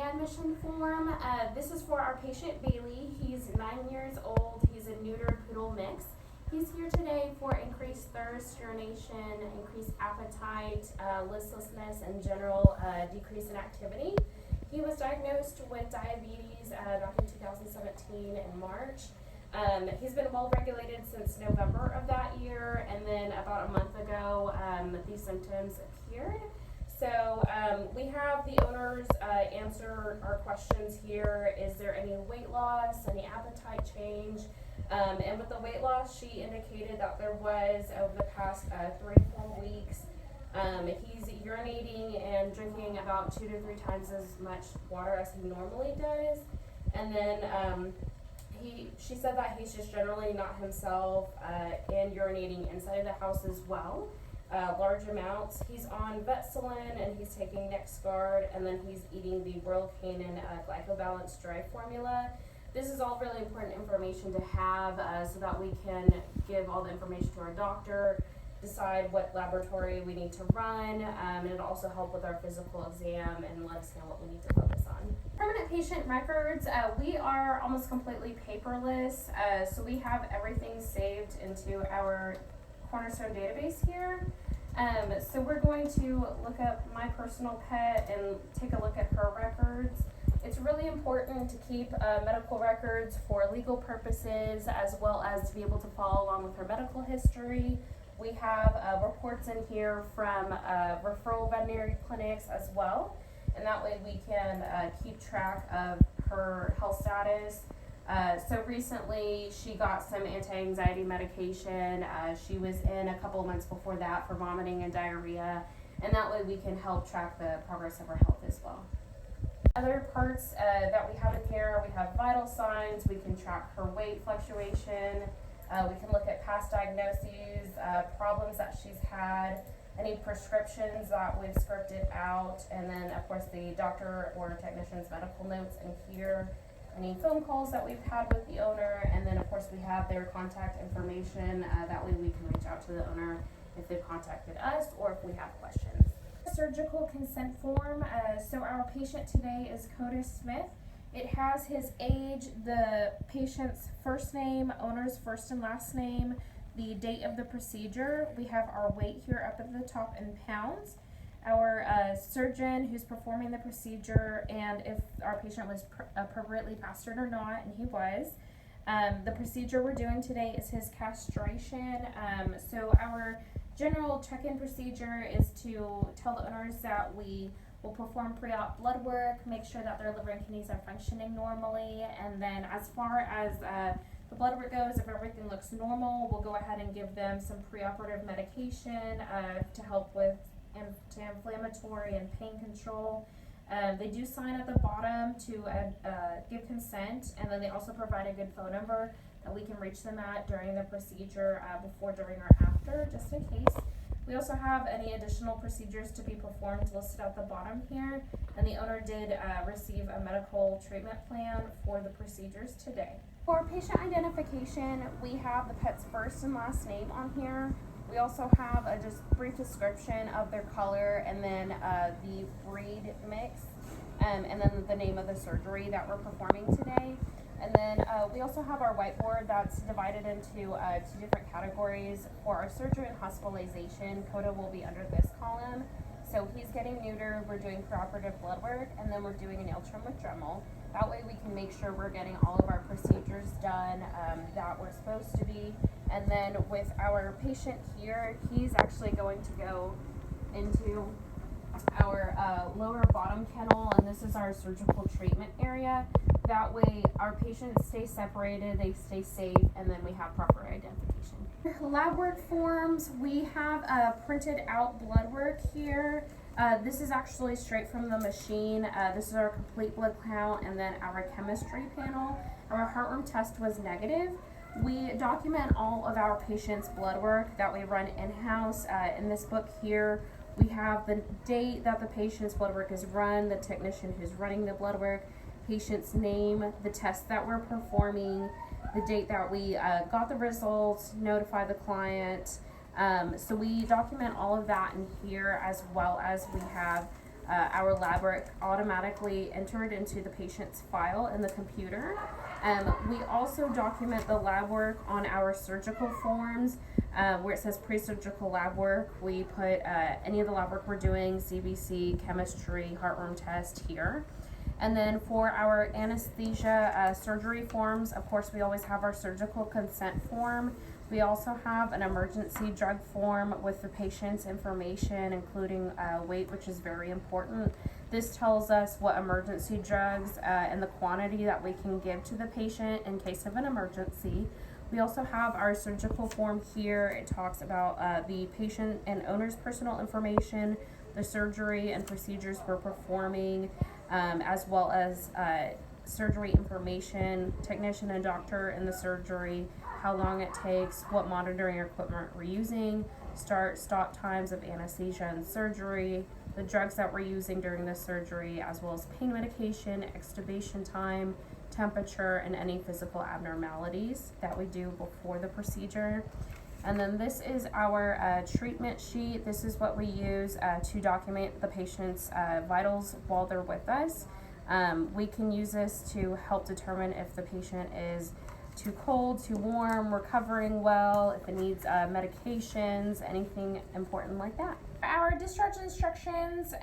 admission form. This is for our patient Bailey. He's 9 years old. He's a neuter poodle mix. He's here today for increased thirst, urination, increased appetite, listlessness, and general decrease in activity. He was diagnosed with diabetes back in 2017 in March. He's been well regulated since November of that year, and then about a month ago these symptoms appeared. So we have the owners answer our questions here. Is there any weight loss, any appetite change? And with the weight loss, she indicated that there was over the past 3 to 4 weeks. He's urinating and drinking about 2 to 3 times as much water as he normally does. And then she said that he's just generally not himself and urinating inside of the house as well, large amounts. He's on Vetselin and he's taking NexGard, and then he's eating the Royal Canin Glycobalance Dry Formula. This is all really important information to have so that we can give all the information to our doctor, decide what laboratory we need to run, and it'll also help with our physical exam and let us know what we need to focus on. Permanent patient records, we are almost completely paperless, so we have everything saved into our Cornerstone database here. So we're going to look up my personal pet and take a look at her records. It's really important to keep medical records for legal purposes, as well as to be able to follow along with her medical history. We have reports in here from referral veterinary clinics as well, and that way we can keep track of her health status. So recently she got some anti-anxiety medication. She was in a couple of months before that for vomiting and diarrhea, and that way we can help track the progress of her health as well. Other parts that we have in here, we have vital signs. We can track her weight fluctuation. We can look at past diagnoses, problems that she's had, any prescriptions that we've scripted out, and then of course the doctor or technician's medical notes in here, any phone calls that we've had with the owner, and then of course we have their contact information. That way we can reach out to the owner if they've contacted us or if we have questions. Surgical consent form. So our patient today is Codis Smith. It has his age, the patient's first name, owner's first and last name, the date of the procedure. We have our weight here up at the top in pounds, our surgeon who's performing the procedure, and if our patient was appropriately pastured or not, and he was. The procedure we're doing today is his castration. So our general check-in procedure is to tell the owners that we will perform pre-op blood work, make sure that their liver and kidneys are functioning normally, and then as far as the blood work goes, if everything looks normal, we'll go ahead and give them some preoperative medication to help with anti-inflammatory and pain control. They do sign at the bottom to give consent, and then they also provide a good phone number that we can reach them at during the procedure, before, during, or after, just in case. We also have any additional procedures to be performed listed at the bottom here, and the owner did receive a medical treatment plan for the procedures today. For patient identification, we have the pet's first and last name on here. We also have a just brief description of their color, and then the breed mix, and then the name of the surgery that we're performing today. And then we also have our whiteboard that's divided into 2 different categories. For our surgery and hospitalization, Coda will be under this column. So he's getting neutered, we're doing preoperative blood work, and then we're doing an Eltrim with Dremel. That way we can make sure we're getting all of our procedures done that we're supposed to be. And then with our patient here, he's actually going to go into our lower bottom kennel, and this is our surgical treatment area. That way our patients stay separated, they stay safe, and then we have proper identification. Lab work forms, we have printed out blood work here. This is actually straight from the machine. This is our complete blood count, and then our chemistry panel. Our heartworm test was negative. We document all of our patients' blood work that we run in-house. In this book here, we have the date that the patient's blood work is run, the technician who's running the blood work, patient's name, the test that we're performing, the date that we got the results, notify the client. So we document all of that in here, as well as we have our lab work automatically entered into the patient's file in the computer. We also document the lab work on our surgical forms where it says pre-surgical lab work. We put any of the lab work we're doing, CBC, chemistry, heartworm test here. And then for our anesthesia surgery forms, of course, we always have our surgical consent form. We also have an emergency drug form with the patient's information, including weight, which is very important. This tells us what emergency drugs and the quantity that we can give to the patient in case of an emergency. We also have our surgical form here. It talks about the patient and owner's personal information, the surgery and procedures we're performing, as well as surgery information, technician and doctor in the surgery, how long it takes, what monitoring equipment we're using, stop times of anesthesia and surgery, the drugs that we're using during the surgery, as well as pain medication, extubation time, temperature, and any physical abnormalities that we do before the procedure. And then this is our treatment sheet. This is what we use to document the patient's vitals while they're with us. We can use this to help determine if the patient is too cold, too warm, recovering well, if it needs medications, anything important like that. Our discharge instructions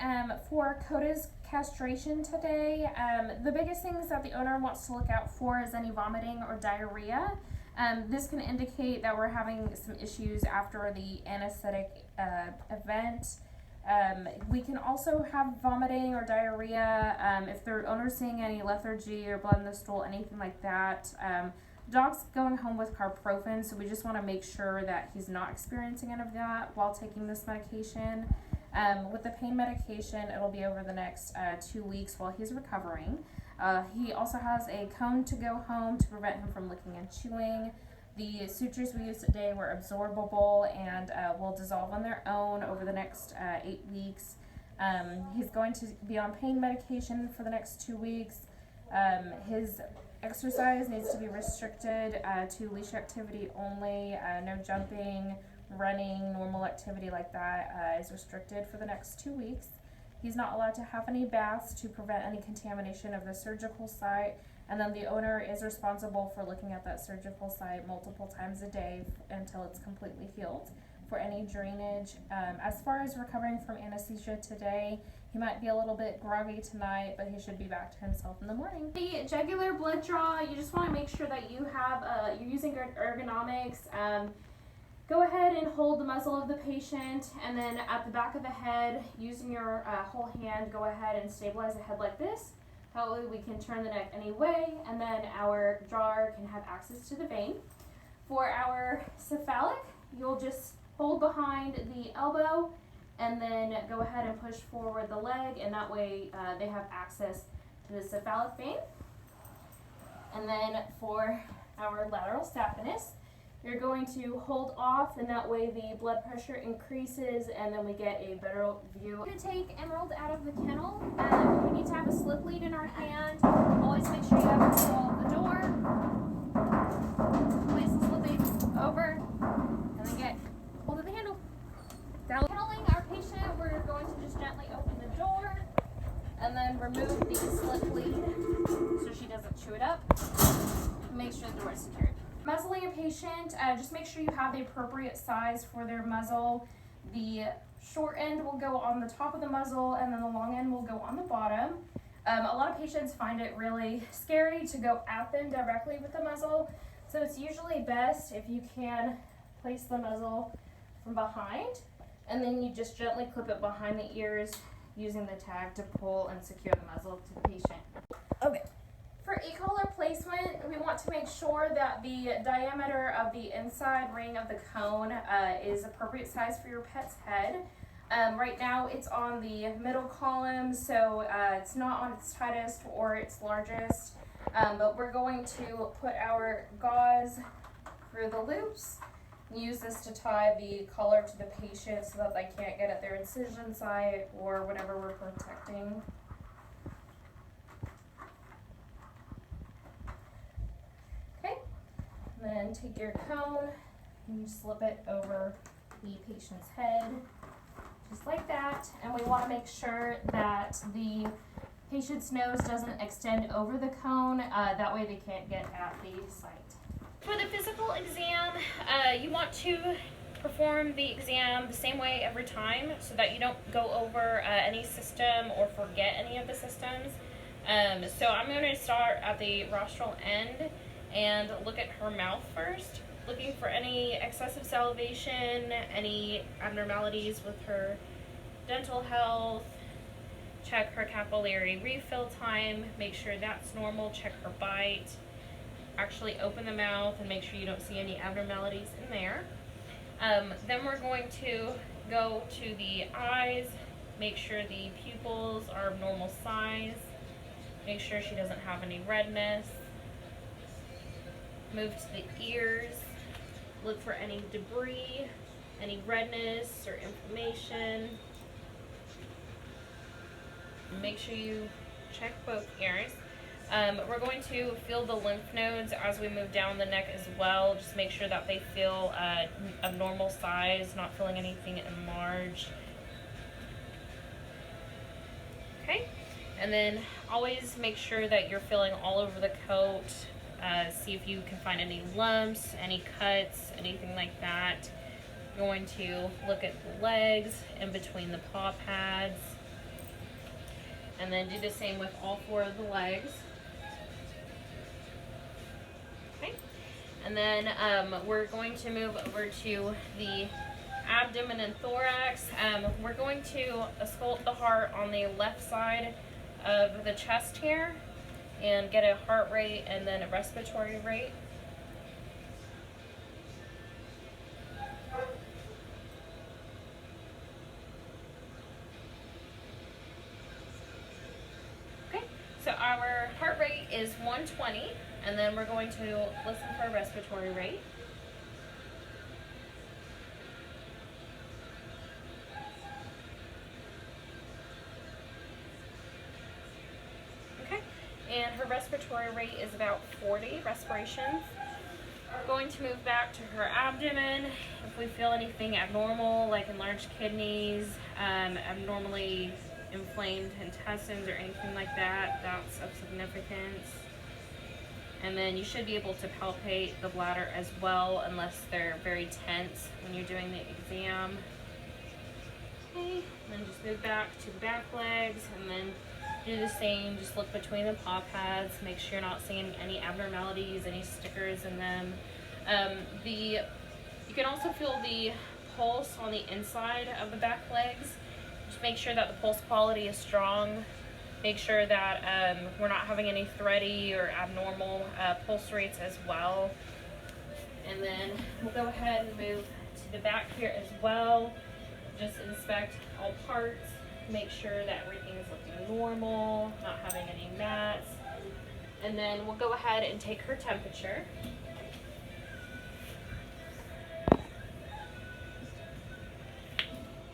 for Coda's castration today, the biggest things that the owner wants to look out for is any vomiting or diarrhea. This can indicate that we're having some issues after the anesthetic event. We can also have vomiting or diarrhea if the owner's seeing any lethargy or blood in the stool, anything like that. Dog's going home with carprofen, so we just want to make sure that he's not experiencing any of that while taking this medication. With the pain medication, it'll be over the next 2 weeks while he's recovering. He also has a cone to go home to prevent him from licking and chewing. The sutures we used today were absorbable and will dissolve on their own over the next 8 weeks. He's going to be on pain medication for the next 2 weeks. His exercise needs to be restricted to leash activity only. No jumping, running, normal activity like that is restricted for the next 2 weeks. He's not allowed to have any baths to prevent any contamination of the surgical site, and then the owner is responsible for looking at that surgical site multiple times a day until it's completely healed for any drainage. As far as recovering from anesthesia today, he might be a little bit groggy tonight, but he should be back to himself in the morning. The jugular blood draw, you just want to make sure that you have, you're using good ergonomics. Go ahead and hold the muzzle of the patient, and then at the back of the head, using your whole hand, go ahead and stabilize the head like this. That way we can turn the neck any way, and then our drawer can have access to the vein. For our cephalic, you'll just hold behind the elbow, and then go ahead and push forward the leg, and that way they have access to the cephalic vein. And then for our lateral saphenous, you're going to hold off, and that way the blood pressure increases, and then we get a better view. To take Emerald out of the kennel, we need to have a slip lead in our hand. Always make sure you have control of the door. Place the slip lead over, and then get hold of the handle. Down. Kenneling our patient, we're going to just gently open the door, and then remove the slip lead so she doesn't chew it up. Make sure the door is secured. Muzzling a patient, just make sure you have the appropriate size for their muzzle. The short end will go on the top of the muzzle, and then the long end will go on the bottom. A lot of patients find it really scary to go at them directly with the muzzle, so it's usually best if you can place the muzzle from behind, and then you just gently clip it behind the ears using the tag to pull and secure the muzzle to the patient. Okay. For e-collar placement, we want to make sure that the diameter of the inside ring of the cone is appropriate size for your pet's head. Right now it's on the middle column, so it's not on its tightest or its largest, but we're going to put our gauze through the loops. Use this to tie the collar to the patient so that they can't get at their incision site or whatever we're protecting. Then take your cone and you slip it over the patient's head, just like that. And we want to make sure that the patient's nose doesn't extend over the cone. That way they can't get at the site. For the physical exam, you want to perform the exam the same way every time so that you don't go over any system or forget any of the systems. So I'm going to start at the rostral end and look at her mouth first, looking for any excessive salivation, any abnormalities with her dental health, check her capillary refill time, make sure that's normal, check her bite, actually open the mouth and make sure you don't see any abnormalities in there. Then we're going to go to the eyes, make sure the pupils are of normal size, make sure she doesn't have any redness. Move to the ears, look for any debris, any redness or inflammation. Make sure you check both ears. We're going to feel the lymph nodes as we move down the neck as well. Just make sure that they feel of normal size, not feeling anything enlarged. Okay, and then always make sure that you're feeling all over the coat. See if you can find any lumps, any cuts, anything like that. You're going to look at the legs in between the paw pads. And then do the same with all 4 of the legs. Okay. And then we're going to move over to the abdomen and thorax. We're going to sculpt the heart on the left side of the chest here and get a heart rate and then a respiratory rate. Okay, so our heart rate is 120, and then we're going to listen for a respiratory rate. And her respiratory rate is about 40 respirations. We're going to move back to her abdomen. If we feel anything abnormal, like enlarged kidneys, abnormally inflamed intestines or anything like that, that's of significance. And then you should be able to palpate the bladder as well, unless they're very tense when you're doing the exam. Okay, and then just move back to the back legs, and then do the same, just look between the paw pads, make sure you're not seeing any abnormalities, any stickers in them. You can also feel the pulse on the inside of the back legs. Just make sure that the pulse quality is strong. Make sure that we're not having any thready or abnormal pulse rates as well. And then we'll go ahead and move to the back here as well. Just inspect all parts. Make sure that everything is looking normal, not having any mats. And then we'll go ahead and take her temperature.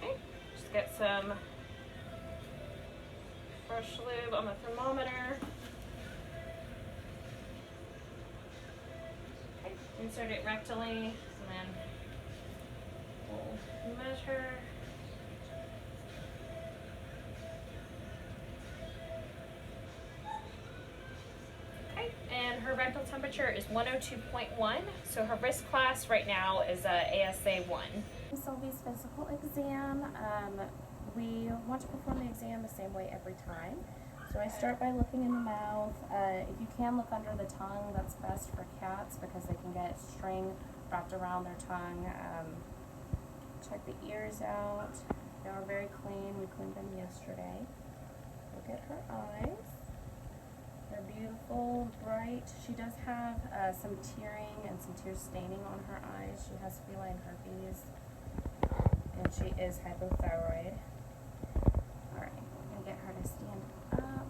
Okay, just get some fresh lube on the thermometer. Okay, insert it rectally, and then we'll measure. And her rectal temperature is 102.1, so her risk class right now is ASA 1. Sylvie's physical exam, we want to perform the exam the same way every time. So I start by looking in the mouth. If you can look under the tongue, that's best for cats because they can get string wrapped around their tongue. Check the ears out. They are very clean. We cleaned them yesterday. Look at her eyes. They're beautiful, bright. She does have some tearing and some tear staining on her eyes. She has feline herpes, and she is hypothyroid. Alright, I'm going to get her to stand up.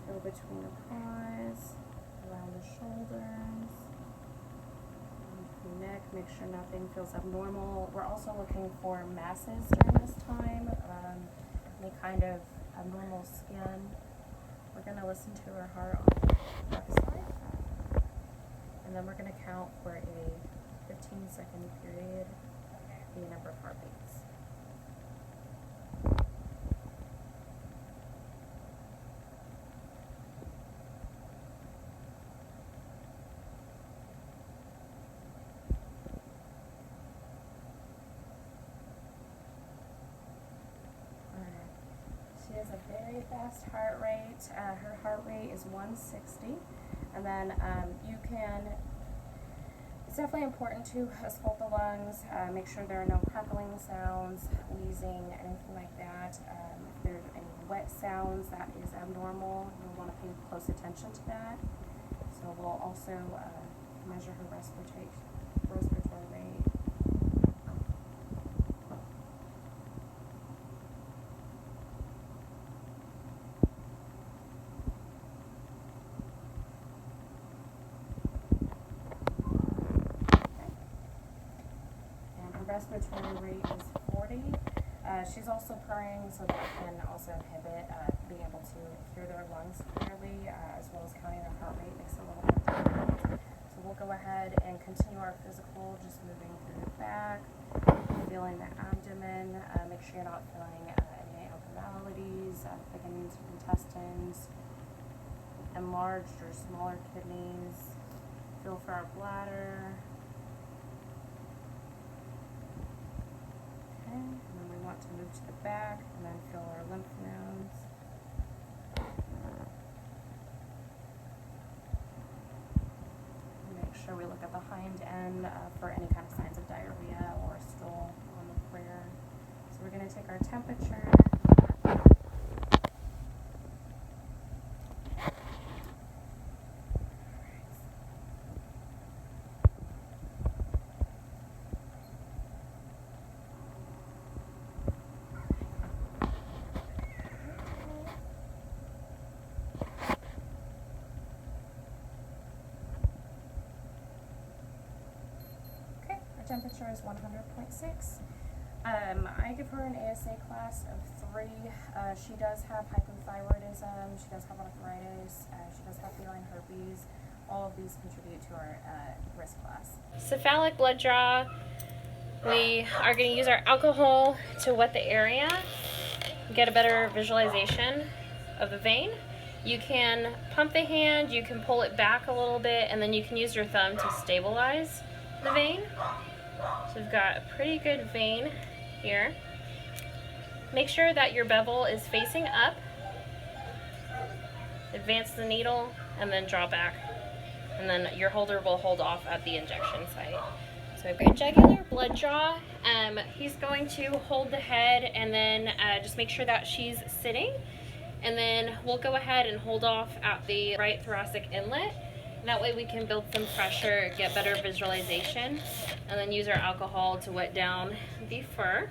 Go between the paws, around the shoulders, the neck. Make sure nothing feels abnormal. We're also looking for masses during this time. Any kind of abnormal skin. We're going to listen to her heart on the left side. And then we're going to count for a 15-second is a very fast heart rate. Her heart rate is 160. And then you can, it's definitely important to sculpt the lungs, make sure there are no crackling sounds, wheezing, anything like that. If there's any wet sounds, that is abnormal. You'll want to pay close attention to that. So we'll also measure her respiratory rate. Respiratory rate is 40. She's also purring, so that can also inhibit being able to hear their lungs clearly, as well as counting their heart rate makes it a little bit difficult. So we'll go ahead and continue our physical, just moving through the back, feeling the abdomen. Make sure you're not feeling any abnormalities, thickening of intestines, enlarged or smaller kidneys. Feel for our bladder. And then we want to move to the back and then feel our lymph nodes. Make sure we look at the hind end for any kind of signs of diarrhea or stool on the rear. So we're going to take our temperature. Temperature is 100.6. I give her an ASA class of 3. She does have hypothyroidism, she does have arthritis, she does have feline herpes. All of these contribute to our risk class. Cephalic blood draw. We are going to use our alcohol to wet the area, get a better visualization of the vein. You can pump the hand, you can pull it back a little bit, and then you can use your thumb to stabilize the vein. So we've got a pretty good vein here. Make sure that your bevel is facing up. Advance the needle and then draw back. And then your holder will hold off at the injection site. So we've got jugular blood draw. He's going to hold the head and then just make sure that she's sitting. And then we'll go ahead and hold off at the right thoracic inlet. And that way we can build some pressure, get better visualization, and then use our alcohol to wet down the fur.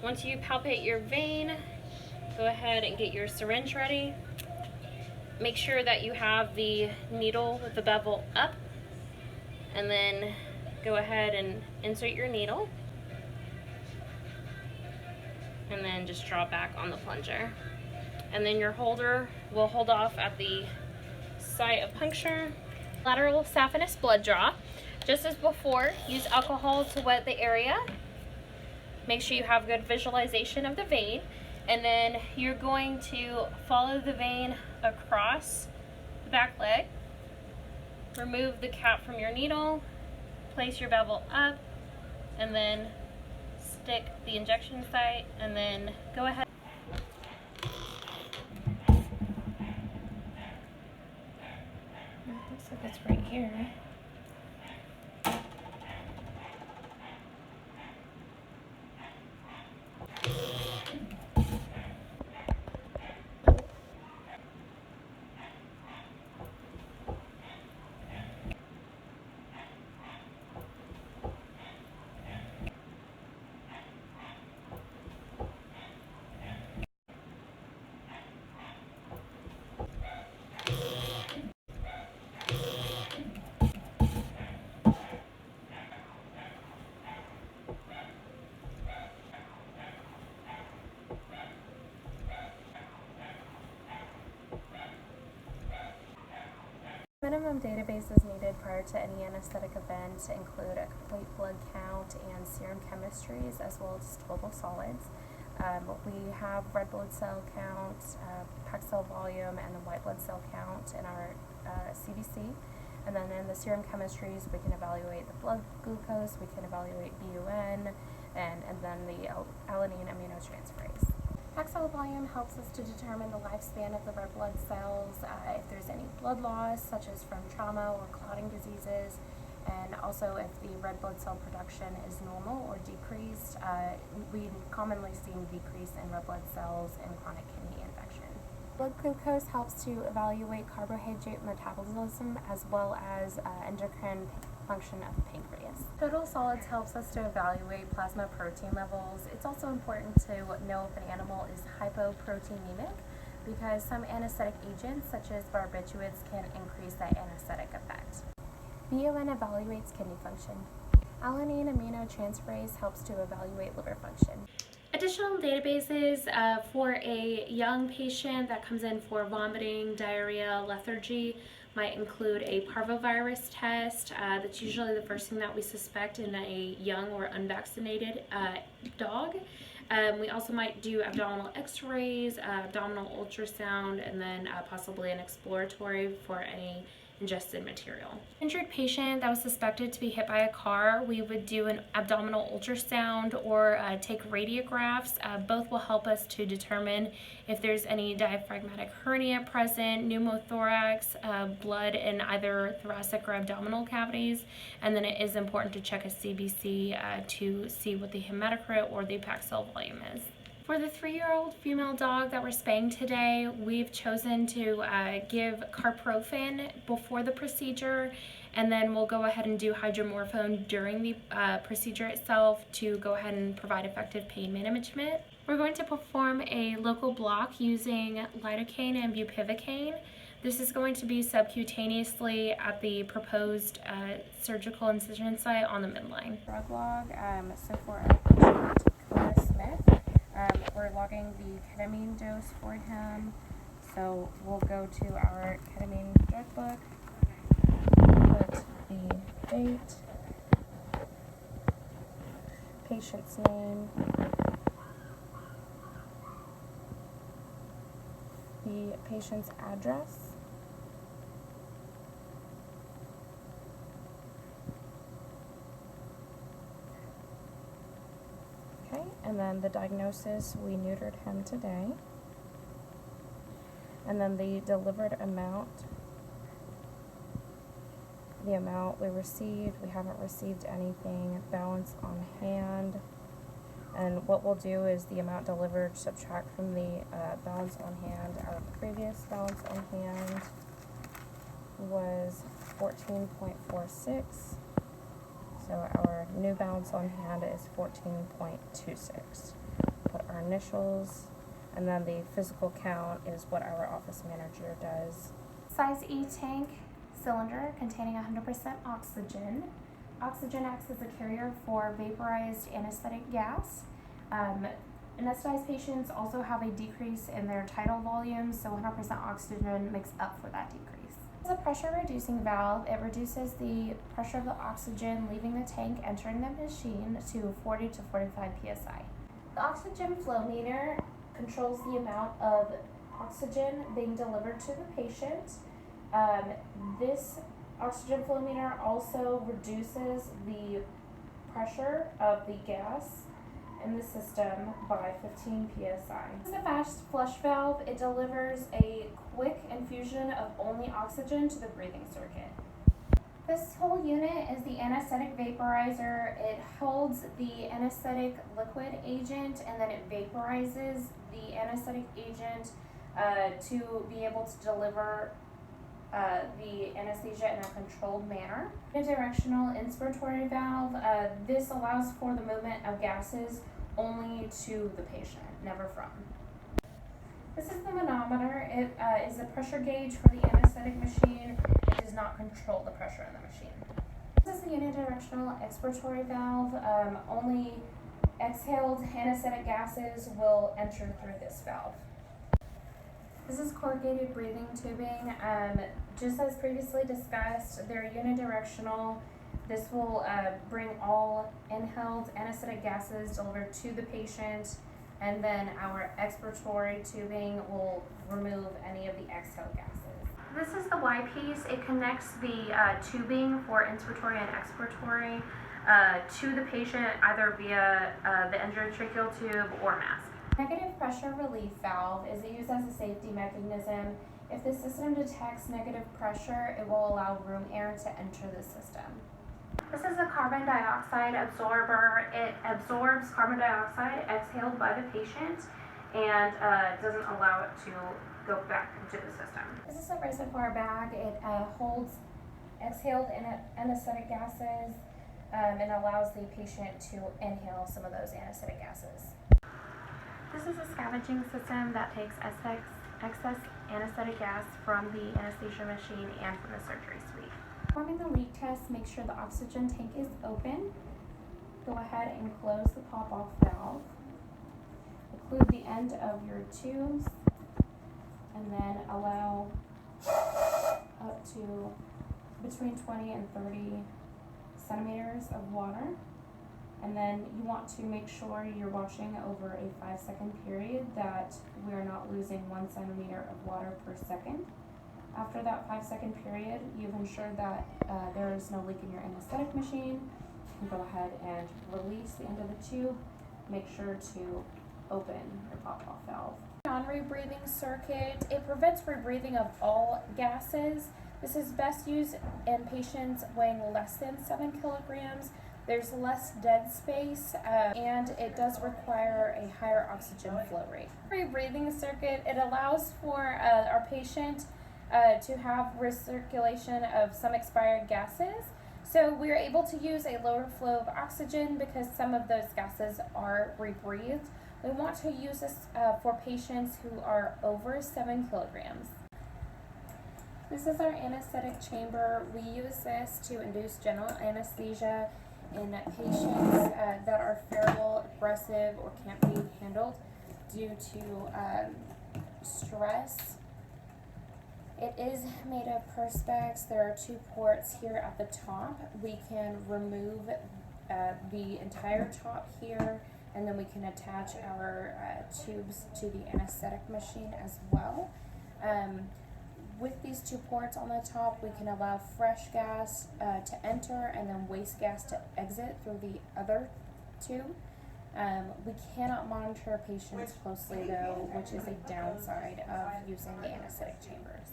Once you palpate your vein, go ahead and get your syringe ready. Make sure that you have the needle with the bevel up, and then go ahead and insert your needle, and then just draw back on the plunger. And then your holder will hold off at the site of puncture. Lateral saphenous blood draw. Just as before, use alcohol to wet the area. Make sure you have good visualization of the vein, and then you're going to follow the vein across the back leg. Remove the cap from your needle, place your bevel up, and then stick the injection site, and then go ahead. Looks like it's right here. Minimum databases needed prior to any anesthetic event include a complete blood count and serum chemistries, as well as total solids. We have red blood cell count, packed cell volume, and the white blood cell count in our CBC. And then in the serum chemistries, we can evaluate the blood glucose, we can evaluate BUN, and then the alanine aminotransferase. Paxil volume helps us to determine the lifespan of the red blood cells, if there's any blood loss, such as from trauma or clotting diseases, and also if the red blood cell production is normal or decreased. We commonly see a decrease in red blood cells in chronic kidney infection. Blood glucose helps to evaluate carbohydrate metabolism as well as endocrine function of the pancreas. Total solids helps us to evaluate plasma protein levels. It's also important to know if an animal is hypoproteinemic because some anesthetic agents such as barbiturates can increase that anesthetic effect. BON evaluates kidney function. Alanine aminotransferase helps to evaluate liver function. Additional databases for a young patient that comes in for vomiting, diarrhea, lethargy might include a parvovirus test. That's usually the first thing that we suspect in a young or unvaccinated dog. We also might do abdominal x-rays, abdominal ultrasound, and then possibly an exploratory for any ingested material. Injured patient that was suspected to be hit by a car, we would do an abdominal ultrasound or take radiographs. Both will help us to determine if there's any diaphragmatic hernia present, pneumothorax, blood in either thoracic or abdominal cavities, and then it is important to check a CBC to see what the hematocrit or the Paxil volume is. For the 3-year-old female dog that we're spaying today, we've chosen to give carprofen before the procedure, and then we'll go ahead and do hydromorphone during the procedure itself to go ahead and provide effective pain management. We're going to perform a local block using lidocaine and bupivacaine. This is going to be subcutaneously at the proposed surgical incision site on the midline. Drug log, so for our patient, Connor Smith, we're logging the ketamine dose for him. So we'll go to our ketamine drug book, put the date, patient's name, the patient's address, and then the diagnosis, we neutered him today, and then the delivered amount, the amount we received, we haven't received anything, balance on hand, and what we'll do is the amount delivered subtract from the balance on hand. Our previous balance on hand was 14.46. So our new balance on hand is 14.26. Put our initials, and then the physical count is what our office manager does. Size E tank cylinder containing 100% oxygen. Oxygen acts as a carrier for vaporized anesthetic gas. Anesthetized patients also have a decrease in their tidal volume, so 100% oxygen makes up for that decrease. It's a pressure reducing valve. It reduces the pressure of the oxygen leaving the tank entering the machine to 40 to 45 psi. The oxygen flow meter controls the amount of oxygen being delivered to the patient. This oxygen flow meter also reduces the pressure of the gas in the system by 15 psi. This is a fast flush valve. It delivers a quick infusion of only oxygen to the breathing circuit. This whole unit is the anesthetic vaporizer. It holds the anesthetic liquid agent and then it vaporizes the anesthetic agent to be able to deliver the anesthesia in a controlled manner. A directional inspiratory valve, this allows for the movement of gases only to the patient, never from. This is the manometer. It is a pressure gauge for the anesthetic machine. It does not control the pressure in the machine. This is the unidirectional expiratory valve. Only exhaled anesthetic gases will enter through this valve. This is corrugated breathing tubing. Just as previously discussed, they're unidirectional. This will bring all inhaled anesthetic gases delivered to the patient, and then our expiratory tubing will remove any of the exhaled gases. This is the Y piece. It connects the tubing for inspiratory and expiratory to the patient either via the endotracheal tube or mask. Negative pressure relief valve is used as a safety mechanism. If the system detects negative pressure, it will allow room air to enter the system. This is a carbon dioxide absorber. It absorbs carbon dioxide exhaled by the patient and doesn't allow it to go back into the system. This is a reservoir bag. It holds exhaled anesthetic gases and allows the patient to inhale some of those anesthetic gases. This is a scavenging system that takes excess anesthetic gas from the anesthesia machine and from the surgery suite. Performing the leak test, make sure the oxygen tank is open. Go ahead and close the pop-off valve. Include the end of your tubes and then allow up to between 20 and 30 centimeters of water. And then you want to make sure you're watching over a 5-second period that we're not losing 1 centimeter of water per second. After that 5-second period, you've ensured that there is no leak in your anesthetic machine. You can go ahead and release the end of the tube. Make sure to open your pop-off valve. Non-rebreathing circuit, it prevents rebreathing of all gases. This is best used in patients weighing less than 7 kilograms. There's less dead space and it does require a higher oxygen flow rate. Rebreathing circuit, it allows for our patient to have recirculation of some expired gases. So we're able to use a lower flow of oxygen because some of those gases are rebreathed. We want to use this for patients who are over 7 kilograms. This is our anesthetic chamber. We use this to induce general anesthesia in patients that are feral, aggressive, or can't be handled due to stress. It is made of perspex. There are 2 ports here at the top. We can remove the entire top here, and then we can attach our tubes to the anesthetic machine as well. With these 2 ports on the top, we can allow fresh gas to enter and then waste gas to exit through the other tube. We cannot monitor patients closely though, which is a downside of using the anesthetic chambers.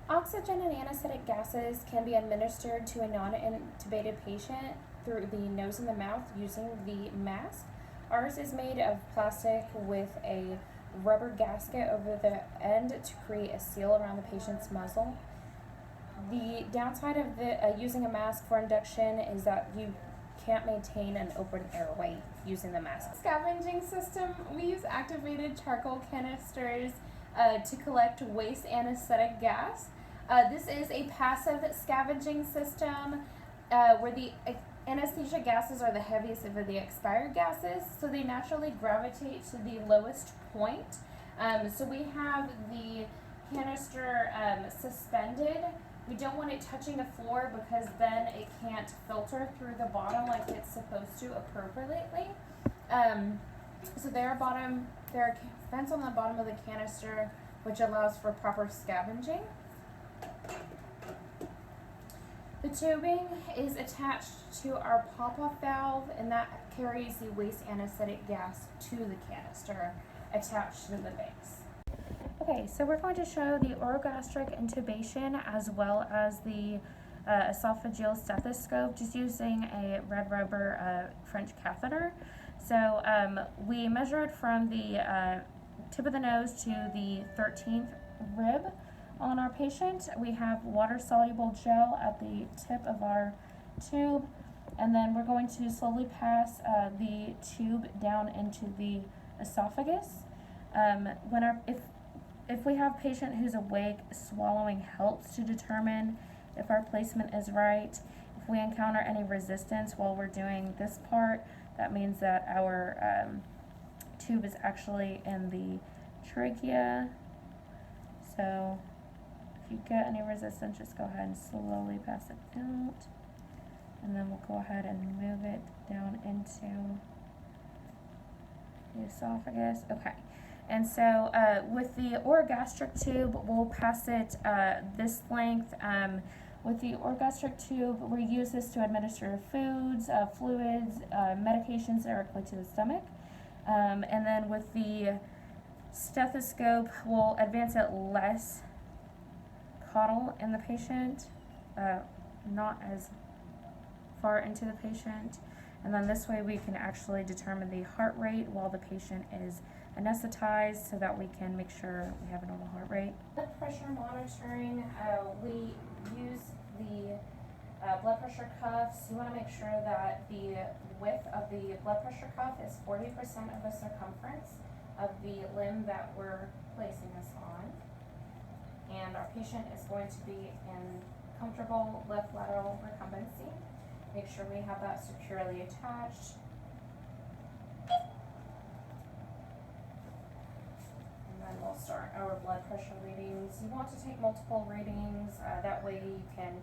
Oxygen and anesthetic gases can be administered to a non-intubated patient through the nose and the mouth using the mask. Ours is made of plastic with a rubber gasket over the end to create a seal around the patient's muzzle. The downside of using a mask for induction is that you can't maintain an open airway using the mask. Scavenging system, we use activated charcoal canisters to collect waste anesthetic gas. This is a passive scavenging system where the anesthesia gases are the heaviest of the expired gases, so they naturally gravitate to the lowest point. So we have the canister suspended. We don't want it touching the floor because then it can't filter through the bottom like it's supposed to appropriately. So there are vents on the bottom of the canister which allows for proper scavenging. The tubing is attached to our pop-off valve, and that carries the waste anesthetic gas to the canister attached to the base. Okay, so we're going to show the orogastric intubation as well as the esophageal stethoscope, just using a red rubber French catheter. So we measured from the tip of the nose to the 13th rib. On our patient, we have water-soluble gel at the tip of our tube, and then we're going to slowly pass the tube down into the esophagus. If we have a patient who's awake, swallowing helps to determine if our placement is right. If we encounter any resistance while we're doing this part, that means that our tube is actually in the trachea. So if you get any resistance, just go ahead and slowly pass it out. And then we'll go ahead and move it down into the esophagus. Okay. And so with the orogastric tube, we'll pass it this length. With the orogastric tube, we use this to administer foods, fluids, medications directly to the stomach. And then with the stethoscope, we'll advance it less caudal in the patient, not as far into the patient. And then this way we can actually determine the heart rate while the patient is anesthetized so that we can make sure we have a normal heart rate. Blood pressure monitoring, we use the blood pressure cuffs. You want to make sure that the width of the blood pressure cuff is 40% of the circumference of the limb that we're placing this on. And our patient is going to be in comfortable left lateral recumbency. Make sure we have that securely attached. And then we'll start our blood pressure readings. You want to take multiple readings, that way you can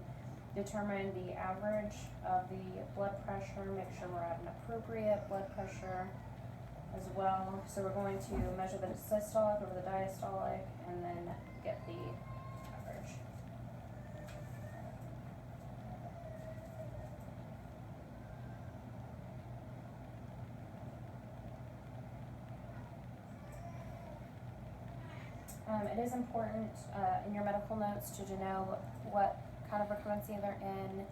determine the average of the blood pressure, make sure we're at an appropriate blood pressure as well. So we're going to measure the systolic over the diastolic and then get the average. It is important in your medical notes to denote what kind of recumbency they're in,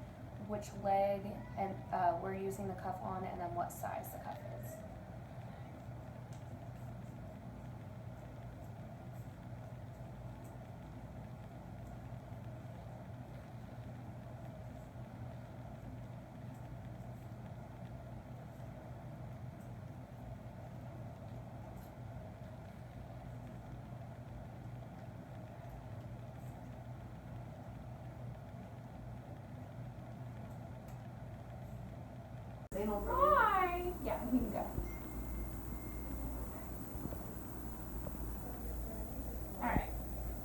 which leg and we're using the cuff on, and then what size the cuff is. Hi! Yeah, you can go. Alright,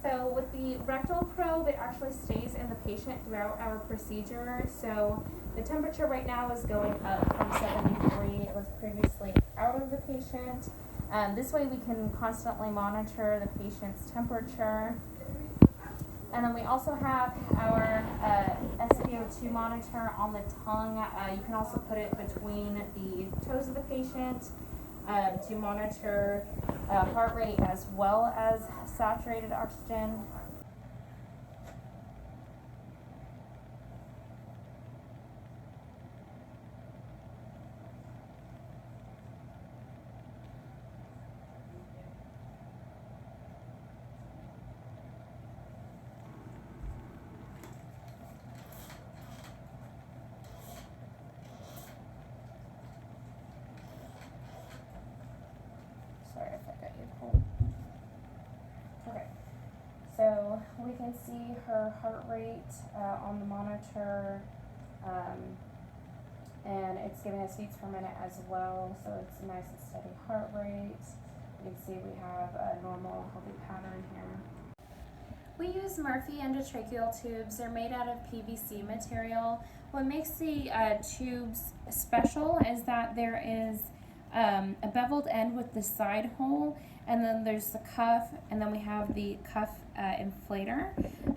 so with the rectal probe, it actually stays in the patient throughout our procedure. So the temperature right now is going up from 73. It was previously out of the patient. This way we can constantly monitor the patient's temperature. And then we also have our SpO2 monitor on the tongue. You can also put it between the toes of the patient to monitor heart rate as well as saturated oxygen. Sorry if I got you cold. Okay, so we can see her heart rate on the monitor, and it's giving us beats per minute as well, so it's a nice and steady heart rate. You can see we have a normal healthy pattern here. We use Murphy endotracheal tubes. They're made out of PVC material. What makes the tubes special is that there is a beveled end with the side hole, and then there's the cuff, and then we have the cuff inflator.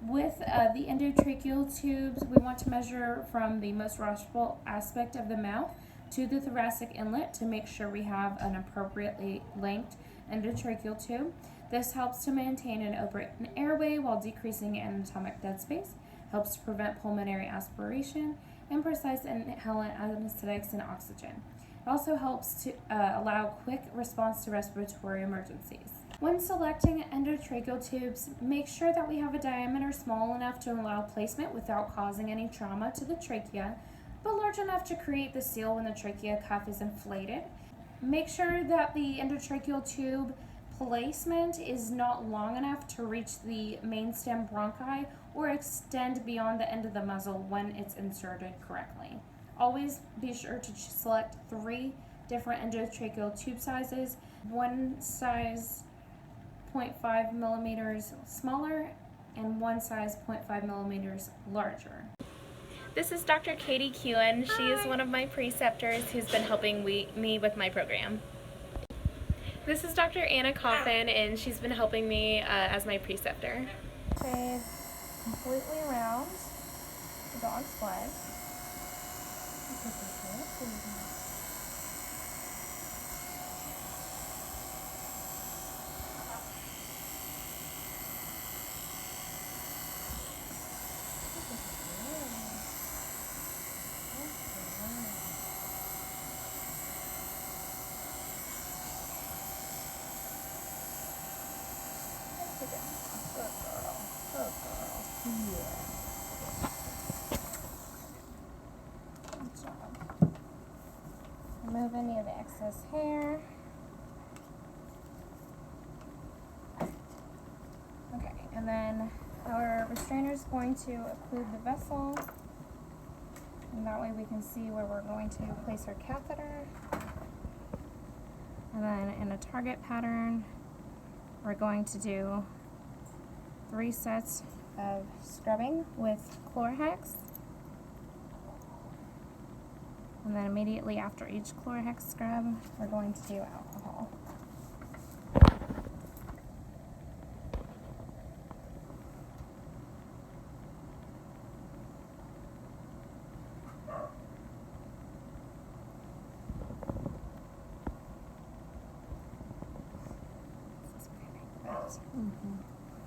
With the endotracheal tubes, we want to measure from the most rostral aspect of the mouth to the thoracic inlet to make sure we have an appropriately length endotracheal tube. This helps to maintain an open airway while decreasing anatomic dead space, helps to prevent pulmonary aspiration, and precise inhalant anesthetics and oxygen. It also helps to allow quick response to respiratory emergencies. When selecting endotracheal tubes, make sure that we have a diameter small enough to allow placement without causing any trauma to the trachea, but large enough to create the seal when the trachea cuff is inflated. Make sure that the endotracheal tube placement is not long enough to reach the main stem bronchi or extend beyond the end of the muzzle when it's inserted correctly. Always be sure to select 3 different endotracheal tube sizes, one size 0.5 millimeters smaller and one size 0.5 millimeters larger. This is Dr. Katie Kewen. She is one of my preceptors who's been helping me with my program. This is Dr. Anna Coffin, and she's been helping me as my preceptor. Phase completely around the dog's leg. here. Good job. Remove any of the excess hair. Okay, and then our restrainer is going to occlude the vessel, and that way we can see where we're going to place our catheter. And then in a target pattern, we're going to do 3 sets of scrubbing with Chlorhex. And then immediately after each Chlorhex scrub, we're going to do alcohol.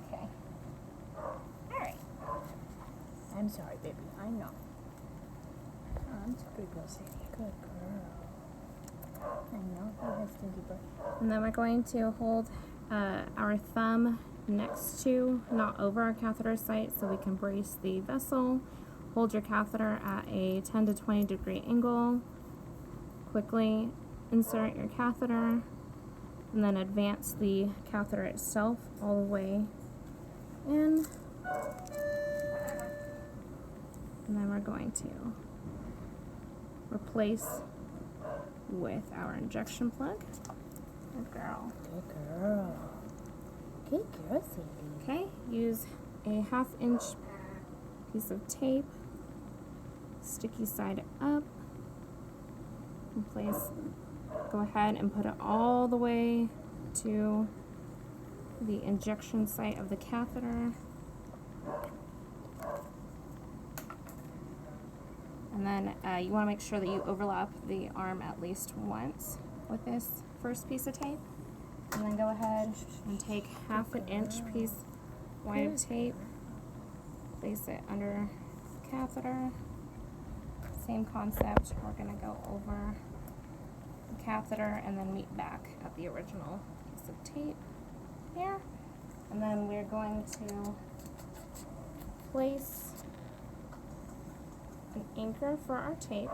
Okay. Alright. I'm sorry, baby. I know. I'm a good girl, Sadie. Good girl. I know. You have stinky breath. And then we're going to hold our thumb next to, not over our catheter site, so we can brace the vessel. Hold your catheter at a 10 to 20 degree angle. Quickly insert your catheter, and then advance the catheter itself all the way in. And then we're going to replace with our injection plug. Good girl. Good girl. Good girl, Sadie. Okay, use a 1/2 inch piece of tape, sticky side up, and place. Go ahead and put it all the way to the injection site of the catheter. And then you want to make sure that you overlap the arm at least once with this first piece of tape. And then go ahead and take 1/2 inch piece wide of tape, place it under the catheter. Same concept, we're going to go over the catheter and then meet back at the original piece of tape here. And then we're going to place an anchor for our tape.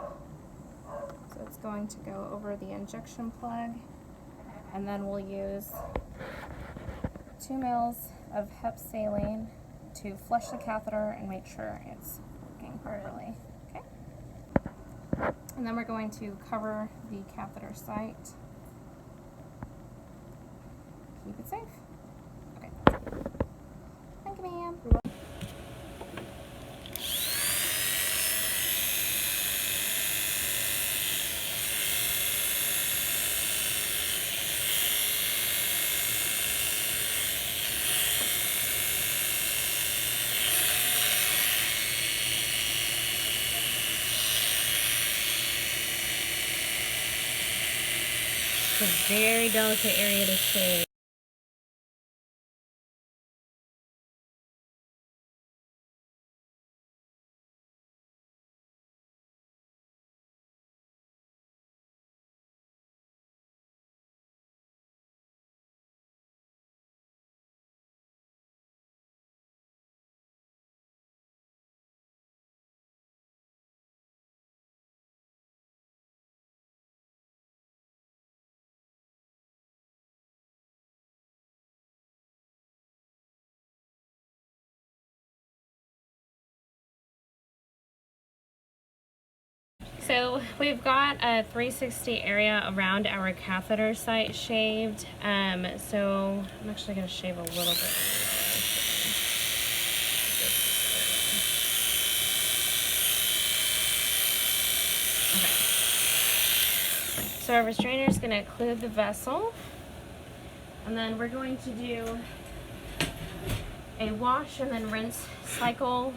So it's going to go over the injection plug, and then we'll use 2 mils of hep saline to flush the catheter and make sure it's working properly. Okay? And then we're going to cover the catheter site. Keep it safe. Okay. Thank you, ma'am. It's a very delicate area to shave. So we've got a 360 area around our catheter site shaved. So I'm actually going to shave a little bit. Okay. So our restrainer is going to occlude the vessel, and then we're going to do a wash and then rinse cycle.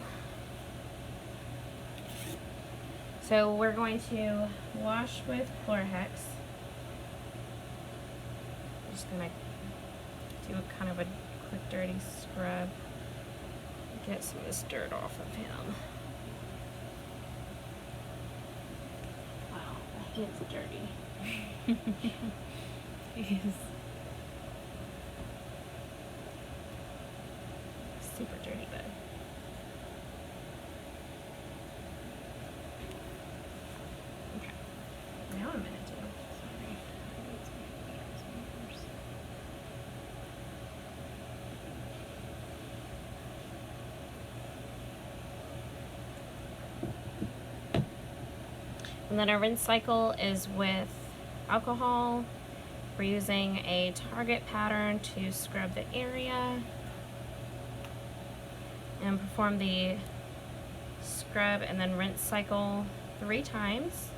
So we're going to wash with Chlorhex. I'm just going to do a kind of a quick dirty scrub. Get some of this dirt off of him. Wow, he is dirty. He is super dirty, bud. And then our rinse cycle is with alcohol. We're using a target pattern to scrub the area and perform the scrub and then rinse cycle 3 times.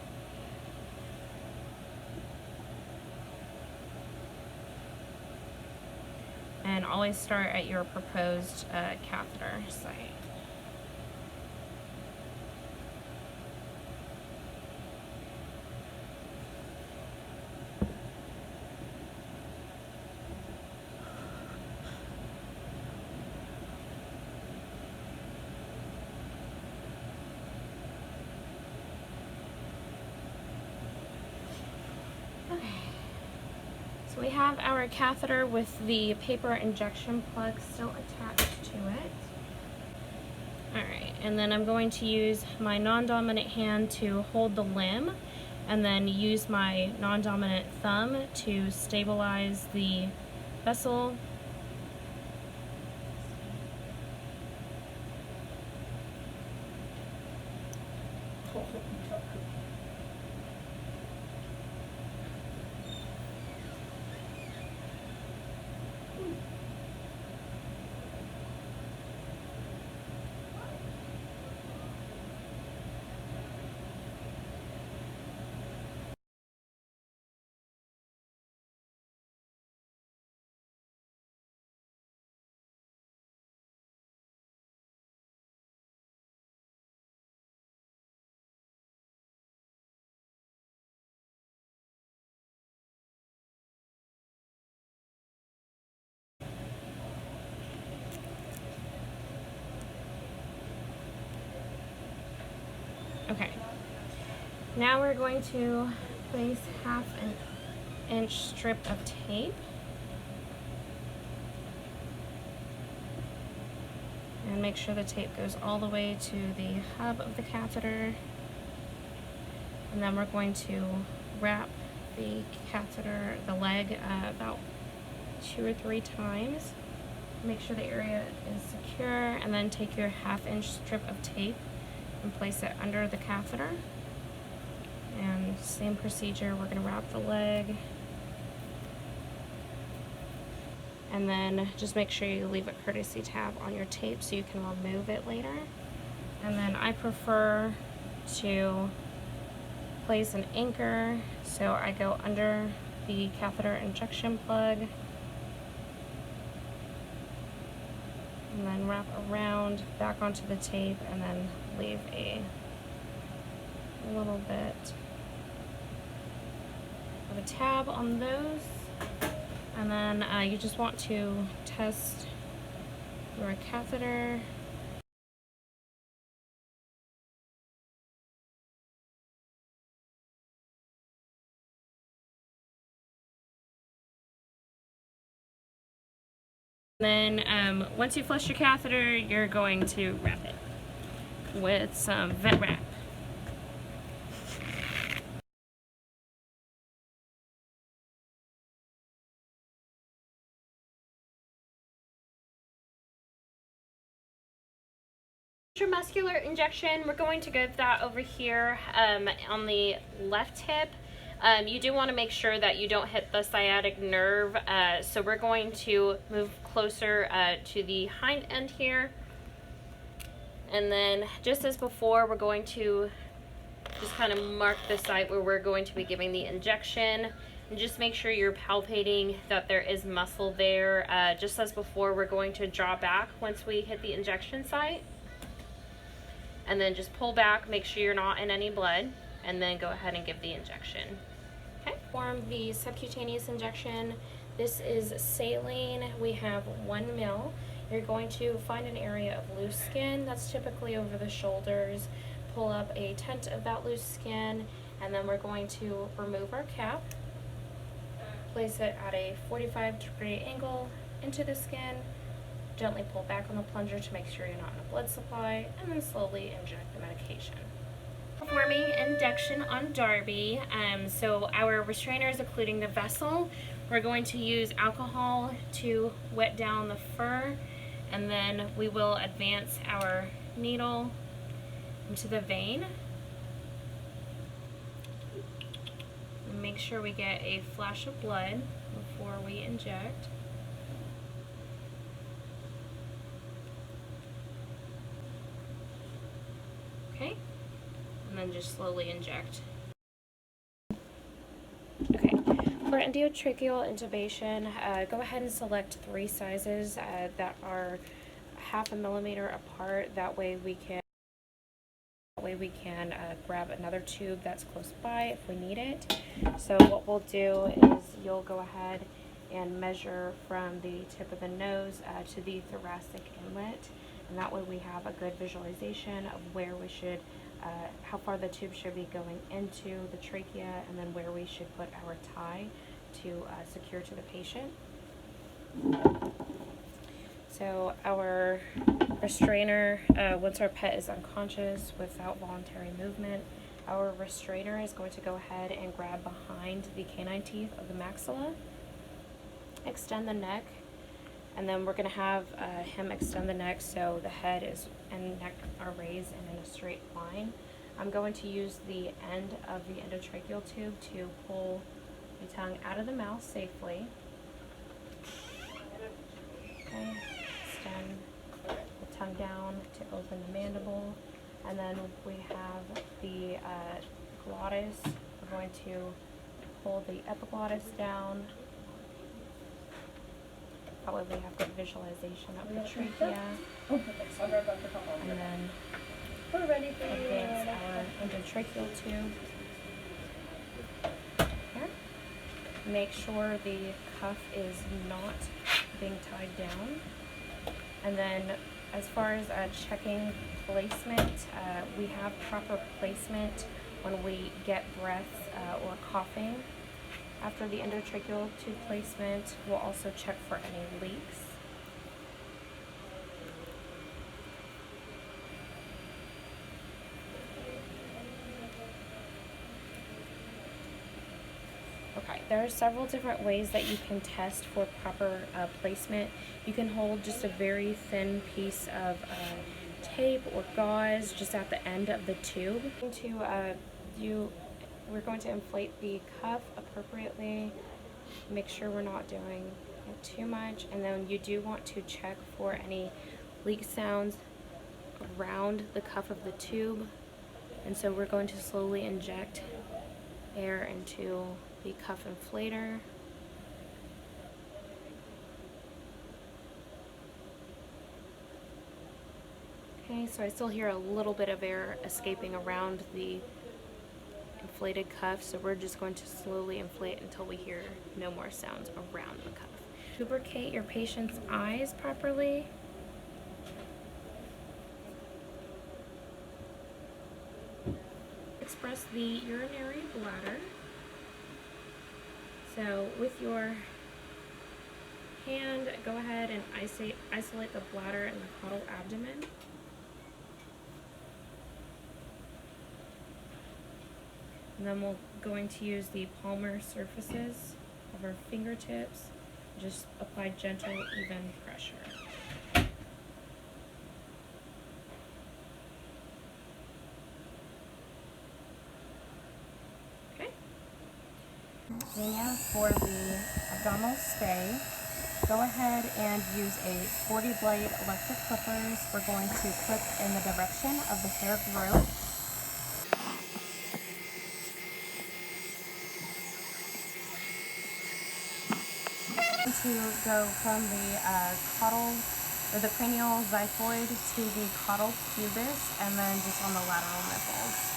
And always start at your proposed catheter site. Okay. So we have our catheter with the paper injection plug still attached to it. Alright, and then I'm going to use my non-dominant hand to hold the limb and then use my non-dominant thumb to stabilize the vessel. Okay, now we're going to place 1/2 inch strip of tape and make sure the tape goes all the way to the hub of the catheter, and then we're going to wrap the catheter, the leg, about 2 or 3 times. Make sure the area is secure, and then take your 1/2 inch strip of tape and place it under the catheter. And same procedure, we're going to wrap the leg, and then just make sure you leave a courtesy tab on your tape so you can remove it later. And then I prefer to place an anchor, so I go under the catheter injection plug and then wrap around back onto the tape, and then leave a little bit of a tab on those. And then you just want to test your catheter. Then once you flush your catheter, you're going to wrap it with some vet wrap. Intramuscular injection, we're going to give that over here on the left hip. You do want to make sure that you don't hit the sciatic nerve, so we're going to move closer to the hind end here. And then just as before, we're going to just kind of mark the site where we're going to be giving the injection. And just make sure you're palpating that there is muscle there. Just as before, we're going to draw back once we hit the injection site. And then just pull back, make sure you're not in any blood, and then go ahead and give the injection. Okay, perform the subcutaneous injection. This is saline. We have 1 ml. You're going to find an area of loose skin that's typically over the shoulders. Pull up a tent of that loose skin, and then we're going to remove our cap. Place it at a 45-degree angle into the skin. Gently pull back on the plunger to make sure you're not in a blood supply, and then slowly inject the medication. Performing induction on Darby. So our restrainer is occluding the vessel. We're going to use alcohol to wet down the fur, and then we will advance our needle into the vein. make sure we get a flash of blood before we inject. Okay, and then just slowly inject. Okay, for endotracheal intubation, go ahead and select 3 sizes that are 1/2 millimeter apart. That way we can grab another tube that's close by if we need it. So what we'll do is you'll go ahead and measure from the tip of the nose to the thoracic inlet, and that way we have a good visualization of where we should, how far the tube should be going into the trachea, and then where we should put our tie to secure to the patient. So our restrainer, once our pet is unconscious without voluntary movement, our restrainer is going to go ahead and grab behind the canine teeth of the maxilla, extend the neck, and then we're going to have him extend the neck so the head and neck are raised and in a straight line. I'm going to use the end of the endotracheal tube to pull the tongue out of the mouth safely. Okay. Extend the tongue down to open the mandible, and then we have the glottis. We're going to pull the epiglottis down. That way we have good visualization of the trachea, and then We're ready for advance our endotracheal tube. Here. Make sure the cuff is not being tied down. And then as far as checking placement, we have proper placement when we get breath or coughing. After the endotracheal tube placement, we'll also check for any leaks. Okay, there are several different ways that you can test for proper placement. You can hold just a very thin piece of tape or gauze just at the end of the tube. We're going to inflate the cuff appropriately, make sure we're not doing it too much, and then you do want to check for any leak sounds around the cuff of the tube. And so we're going to slowly inject air into the cuff inflator. Okay, so I still hear a little bit of air escaping around the inflated cuff, so we're just going to slowly inflate until we hear no more sounds around the cuff. Lubricate your patient's eyes properly. Express the urinary bladder. So with your hand, go ahead and isolate the bladder and the caudal abdomen. And then we're going to use the palmar surfaces of our fingertips. Just apply gentle, even pressure. Okay. Dania, for the abdominal stay, go ahead and use a 40 blade electric clippers. We're going to clip in the direction of the hair growth. To go from the caudal or the cranial xiphoid to the caudal pubis, and then just on the lateral nipples.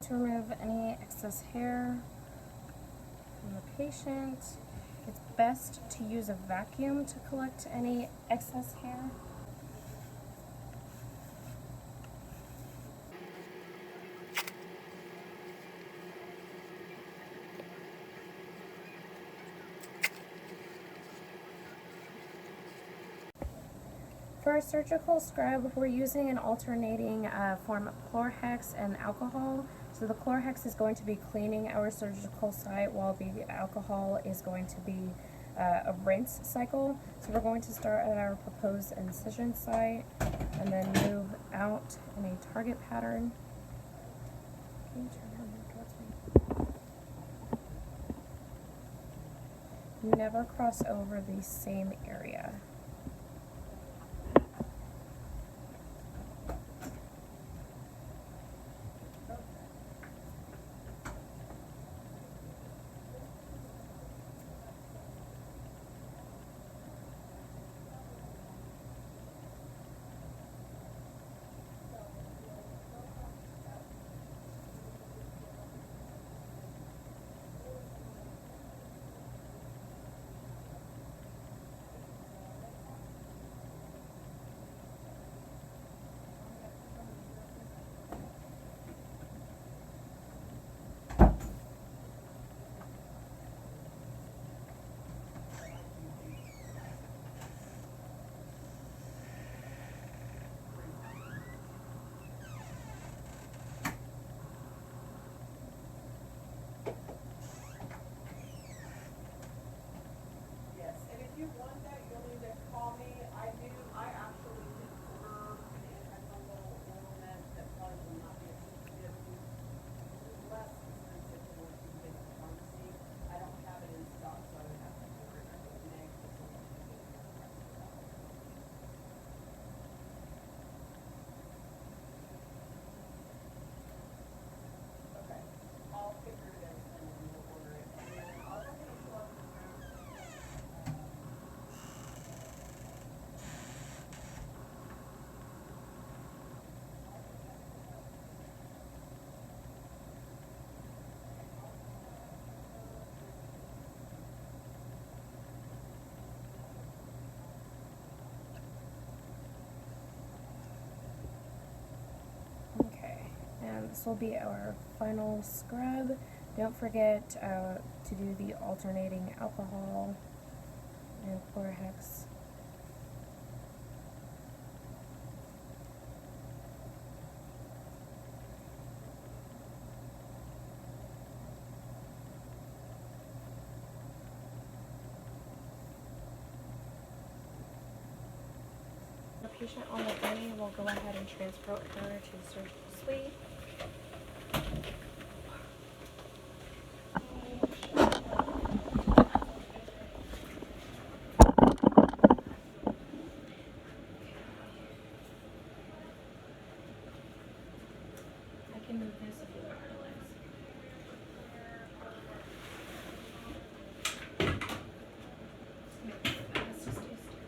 to remove any excess hair from the patient. It's best to use a vacuum to collect any excess hair. For our surgical scrub, we're using an alternating form of Chlorhex and alcohol. So the Chlorhex is going to be cleaning our surgical site, while the alcohol is going to be a rinse cycle. So we're going to start at our proposed incision site and then move out in a target pattern. Can you turn her more towards me? Never cross over the same area. And this will be our final scrub. Don't forget to do the alternating alcohol and Chlorhex. The patient on the way will go ahead and transport her to the surgical suite. I can move this if you want her legs. Let's just stay still.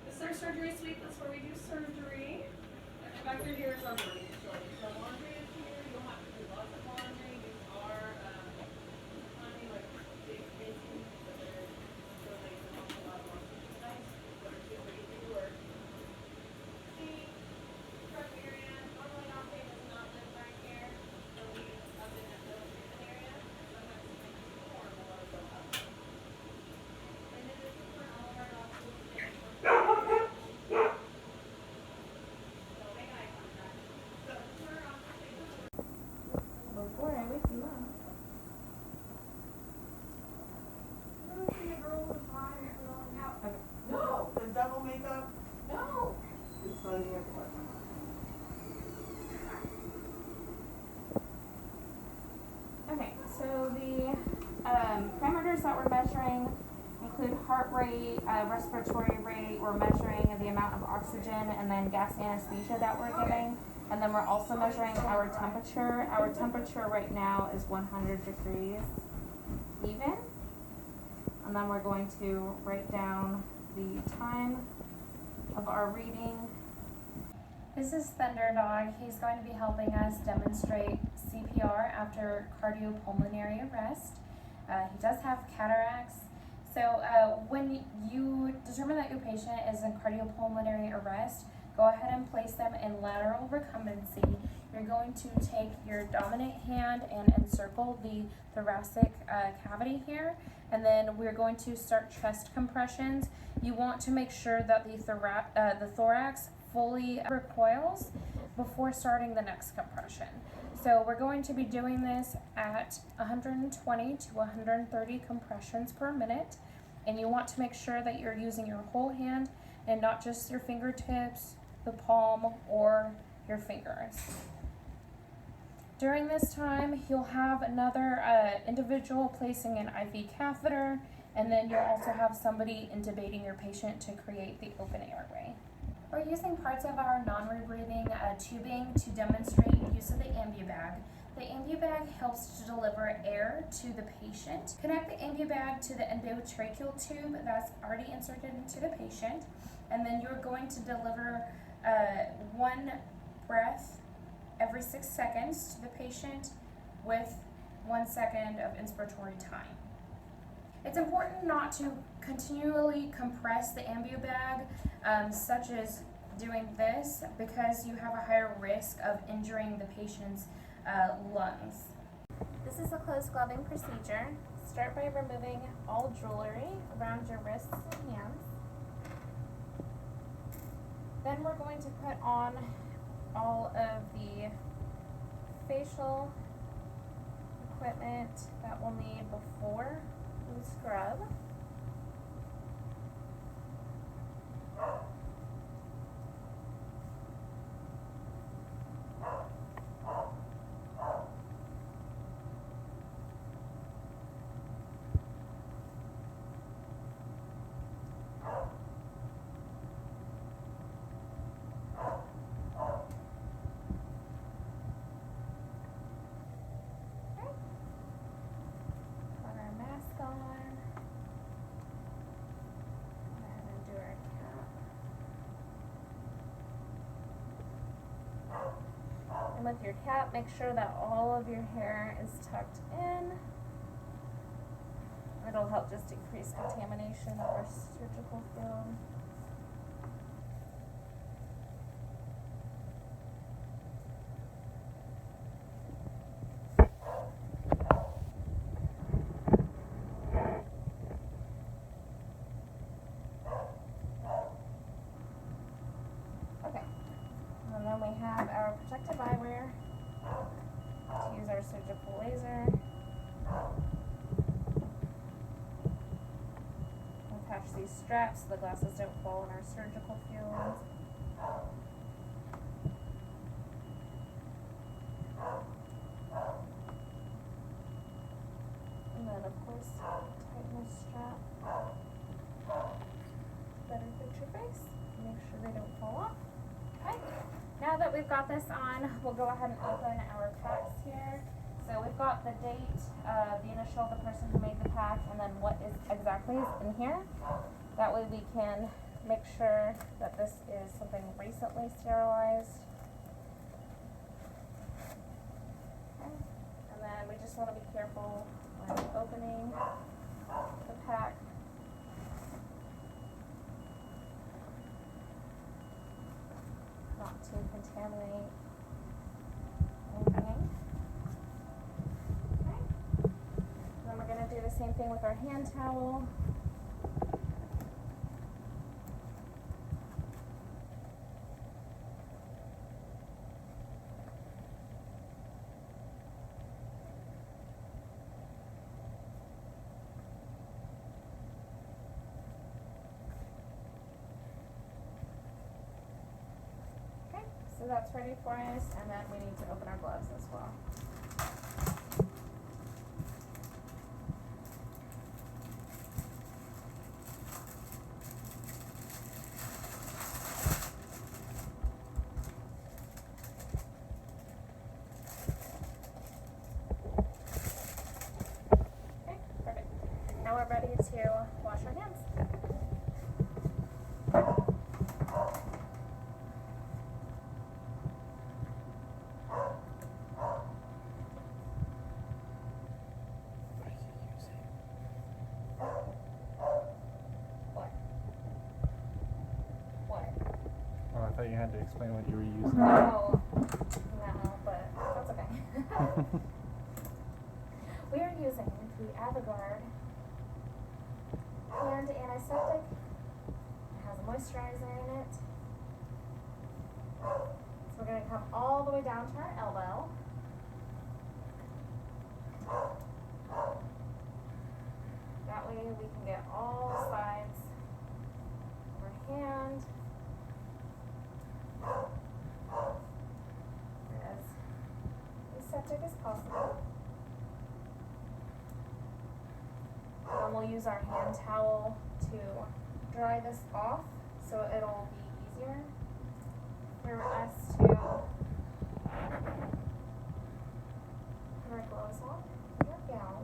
This is our surgery suite. That's where we do surgery. And back through here is our laundry facility. So laundry is here. You don't have to do lots of laundry. These are tiny, like big baking, but they're so they can also a lot of laundry, which is nice. What are super easy to work. See, prep area. Normally our patient does not live back here, so we up in that little treatment area. Sometimes it makes it warm a lot of the up. And then this is where all of our doctors stay. Before I wake you up. No, the double makeup. No. It's on the airport. Okay, so include heart rate, respiratory rate, we're measuring the amount of oxygen, and then gas anesthesia that we're giving. And then we're also measuring our temperature. Our temperature right now is 100 degrees even. And then we're going to write down the time of our reading. This is Thunder Dog. He's going to be helping us demonstrate CPR after cardiopulmonary arrest. He does have cataracts. So when you determine that your patient is in cardiopulmonary arrest, go ahead and place them in lateral recumbency. You're going to take your dominant hand and encircle the thoracic cavity here, and then we're going to start chest compressions. You want to make sure that the thorax fully recoils before starting the next compression. So we're going to be doing this at 120 to 130 compressions per minute, and you want to make sure that you're using your whole hand and not just your fingertips, the palm, or your fingers. During this time, you'll have another individual placing an IV catheter, and then you'll also have somebody intubating your patient to create the open airway. We're using parts of our non-rebreathing tubing to demonstrate use of the ambu-bag. The ambu-bag helps to deliver air to the patient. Connect the ambu-bag to the endotracheal tube that's already inserted into the patient, and then you're going to deliver one breath every 6 seconds to the patient with 1 second of inspiratory time. It's important not to continually compress the ambu-bag, such as doing this, because you have a higher risk of injuring the patient's lungs. This is a closed gloving procedure. Start by removing all jewelry around your wrists and hands. Then we're going to put on all of the facial equipment that we'll need before we scrub. And with your cap, make sure that all of your hair is tucked in. It'll help just decrease contamination of our surgical field. Okay. And then we have our protective eyewear to use our surgical laser. Attach these straps so the glasses don't fall in our surgical field. And then of course, tighten this strap. Better fit your face. Make sure they don't fall off. Okay. Now that we've got this on, we'll go ahead and open our packs here. So we've got the date, the initial of the person who made the pack, and then what is exactly is in here. That way we can make sure that this is something recently sterilized. Okay. And then we just want to be careful when opening the pack. Not to contaminate anything. Okay. Then we're going to do the same thing with our hand towel. So that's ready for us, and then we need to open our gloves as well. thought you had to explain what you were using. No, but that's okay. We are using the AVGuard hand antiseptic. It has a moisturizer in it. So we're going to come all the way down to our elbow. That way we can get all sides of our hand. As aseptic as possible. And then we'll use our hand towel to dry this off so it'll be easier for us to put our gloves on, put our gown.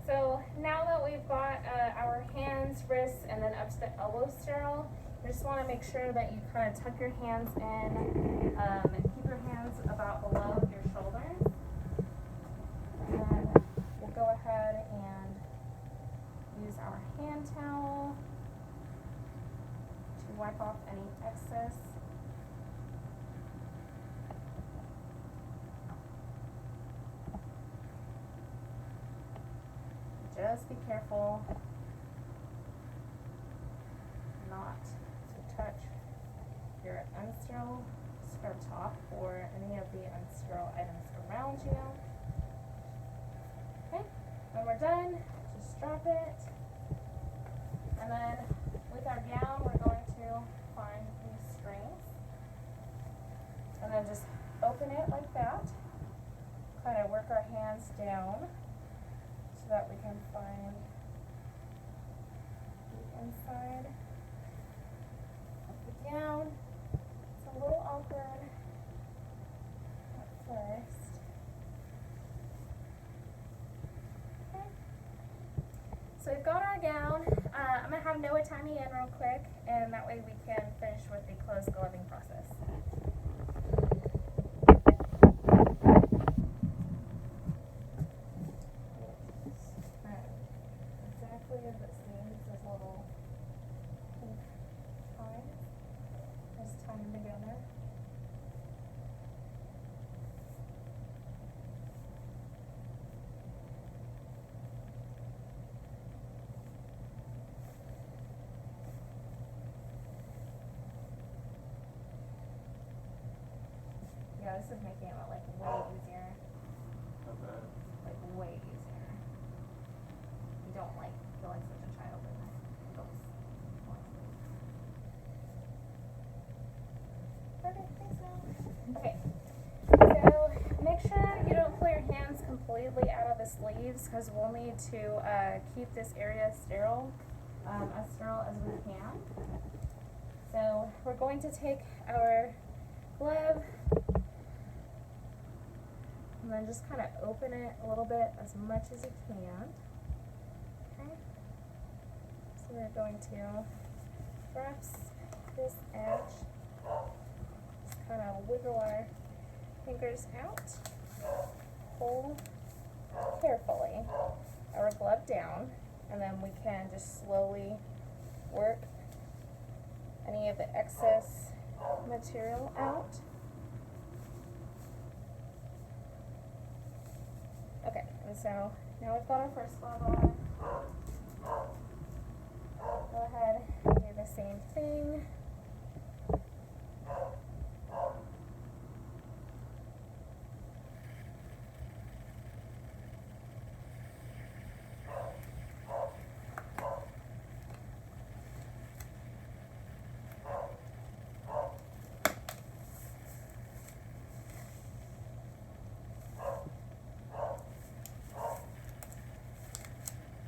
So now that we've got our hands, wrists, and then up to the elbow sterile, you just want to make sure that you kind of tuck your hands in and keep your hands about below your shoulders. And then we'll go ahead and use our hand towel to wipe off any excess. Just be careful not to touch your unsterile scrub top or any of the unsterile items around you. Okay, when we're done, just drop it. And then with our gown, we're going to find these strings. And then just open it like that. Kind of work our hands down so that we can find the inside of the gown. It's a little awkward at first. Okay. So we've got our gown. I'm going to have Noah tie me in real quick, and that way we can finish with the closed gloving process. Exactly as it seems, there's little pink ties. Just tie them together. Yeah, this is making it like way easier. Not bad. Like way easier. You don't like feel like such a child in it. Perfect, thanks, Mom. Okay, so make sure you don't pull your hands completely out of the sleeves because we'll need to keep this area sterile, as sterile as we can. So we're going to take our glove and then just kind of open it a little bit as much as you can. Okay. So we're going to press this edge, just kind of wiggle our fingers out, pull carefully our glove down, and then we can just slowly work any of the excess material out. Okay, and so now we've got our first glove on. Go ahead and do the same thing.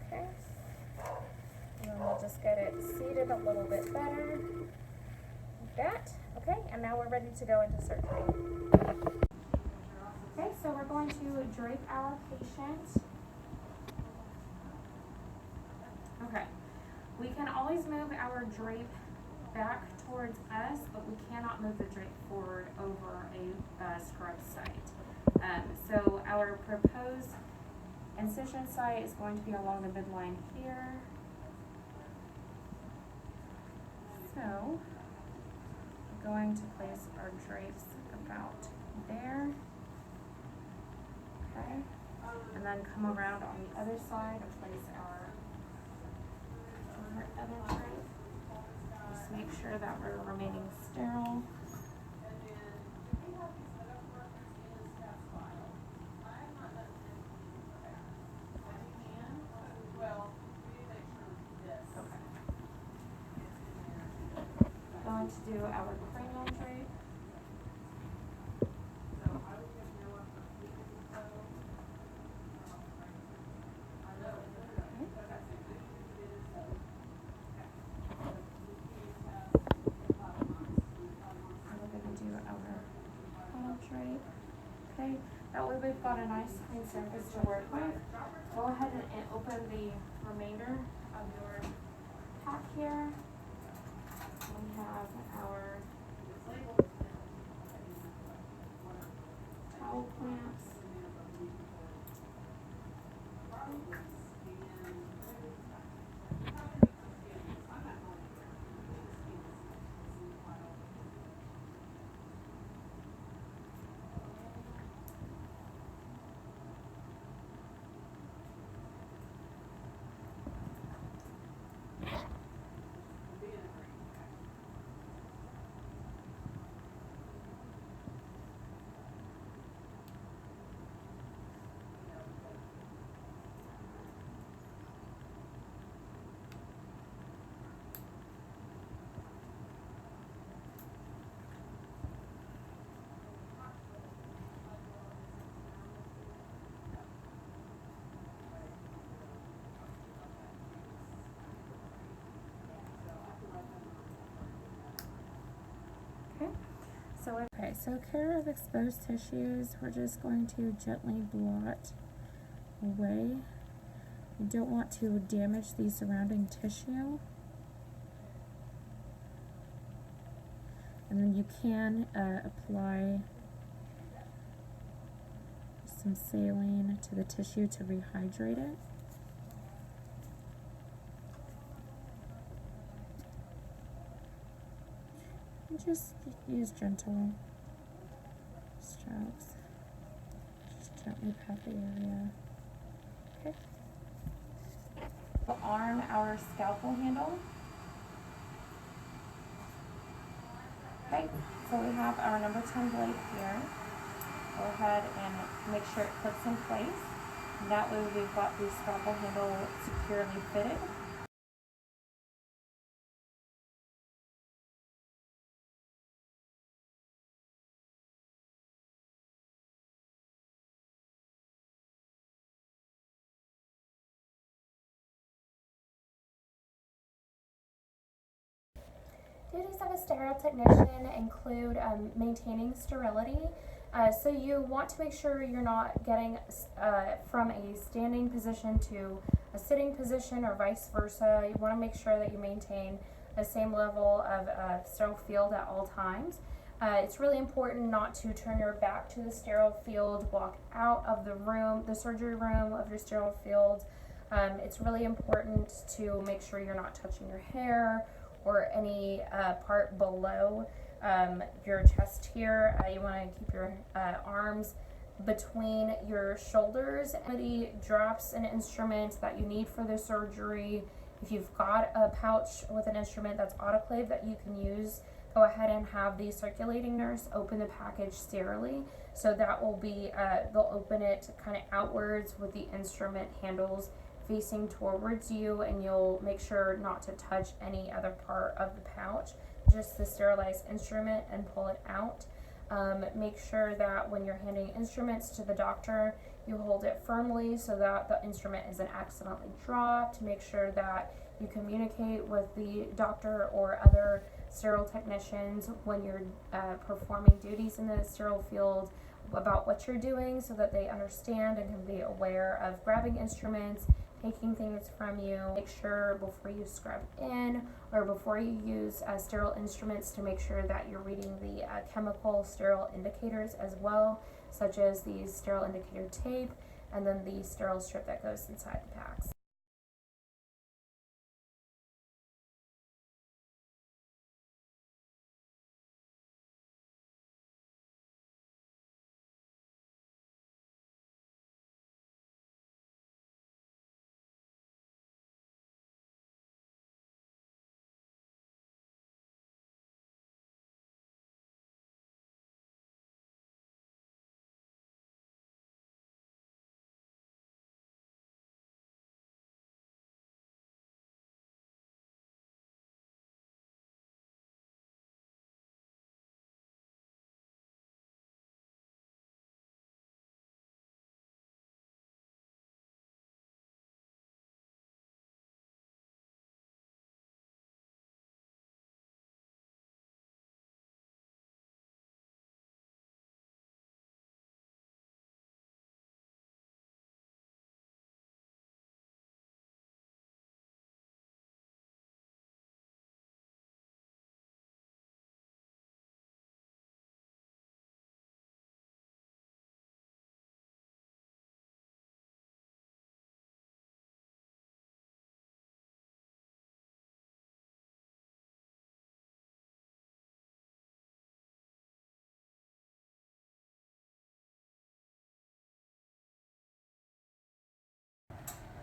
Okay. And then we'll just get it seated a little bit better. Like that. Okay, and now we're ready to go into surgery. drape our patient. Okay, we can always move our drape back towards us, but we cannot move the drape forward over a scrub site. So our proposed incision site is going to be along the midline here. So we're going to place our drapes about there. Okay, and then come around on the other side and place our other drape. Just make sure that we're remaining sterile. Going to do our cranial drape. Okay, that way we've got a nice clean surface to work with. Go ahead and open the remainder of your pack here. We have our towel clamps. So care of exposed tissues, we're just going to gently blot away. You don't want to damage the surrounding tissue. And then you can apply some saline to the tissue to rehydrate it. And just use gentle strokes. Just gently pat the area. Okay. We'll arm our scalpel handle. Okay, so we have our number 10 blade here. Go ahead and make sure it clips in place. And that way we've got the scalpel handle securely fitted. Duties of a sterile technician include maintaining sterility. So you want to make sure you're not getting from a standing position to a sitting position or vice versa. You want to make sure that you maintain the same level of sterile field at all times. It's really important not to turn your back to the sterile field, walk out of the room, the surgery room of your sterile field. It's really important to make sure you're not touching your hair or any part below your chest here. You want to keep your arms between your shoulders. Anybody drops an instrument that you need for the surgery, if you've got a pouch with an instrument that's autoclave that you can use, go ahead and have the circulating nurse open the package sterilely. So that will be, they'll open it kind of outwards with the instrument handles facing towards you, and you'll make sure not to touch any other part of the pouch, just the sterilized instrument, and pull it out. Make sure that when you're handing instruments to the doctor, you hold it firmly so that the instrument isn't accidentally dropped. Make sure that you communicate with the doctor or other sterile technicians when you're performing duties in the sterile field, about what you're doing so that they understand and can be aware of grabbing instruments, taking things from you. Make sure before you scrub in or before you use sterile instruments to make sure that you're reading the chemical sterile indicators as well, such as the sterile indicator tape and then the sterile strip that goes inside the packs.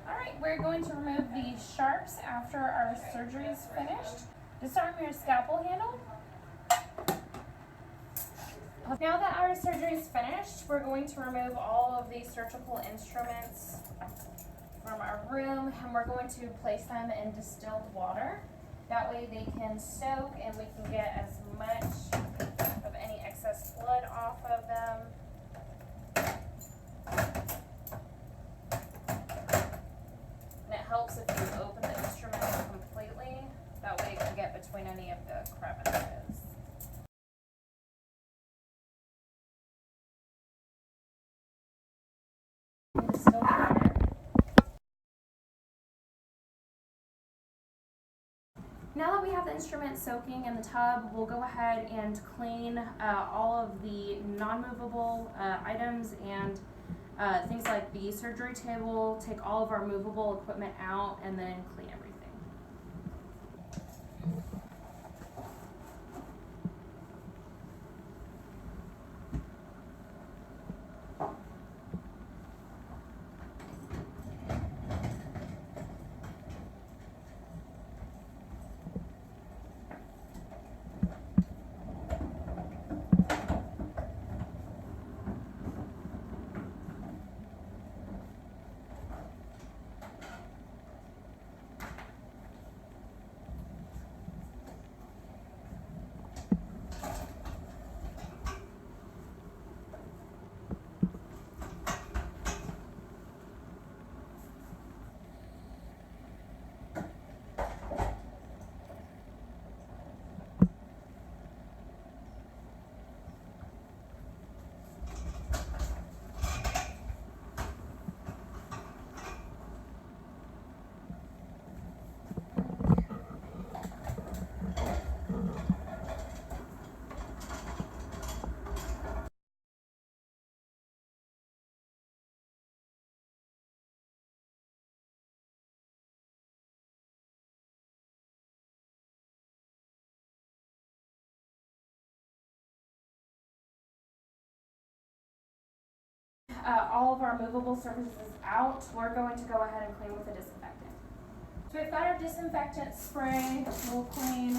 Alright, we're going to remove the sharps after our surgery is finished. Disarm your scalpel handle. Now that our surgery is finished, we're going to remove all of the surgical instruments from our room, and we're going to place them in distilled water. That way they can soak and we can get as much of any excess blood off of them. And it helps if you open the instrument completely. That way it can get between any of the crevices. Distilled water. Now that we have the instrument soaking in the tub, we'll go ahead and clean all of the non-movable items and things like the surgery table, take all of our movable equipment out, and then clean everything. All of our movable surfaces out, we're going to go ahead and clean with a disinfectant. So we've got our disinfectant spray, we'll clean.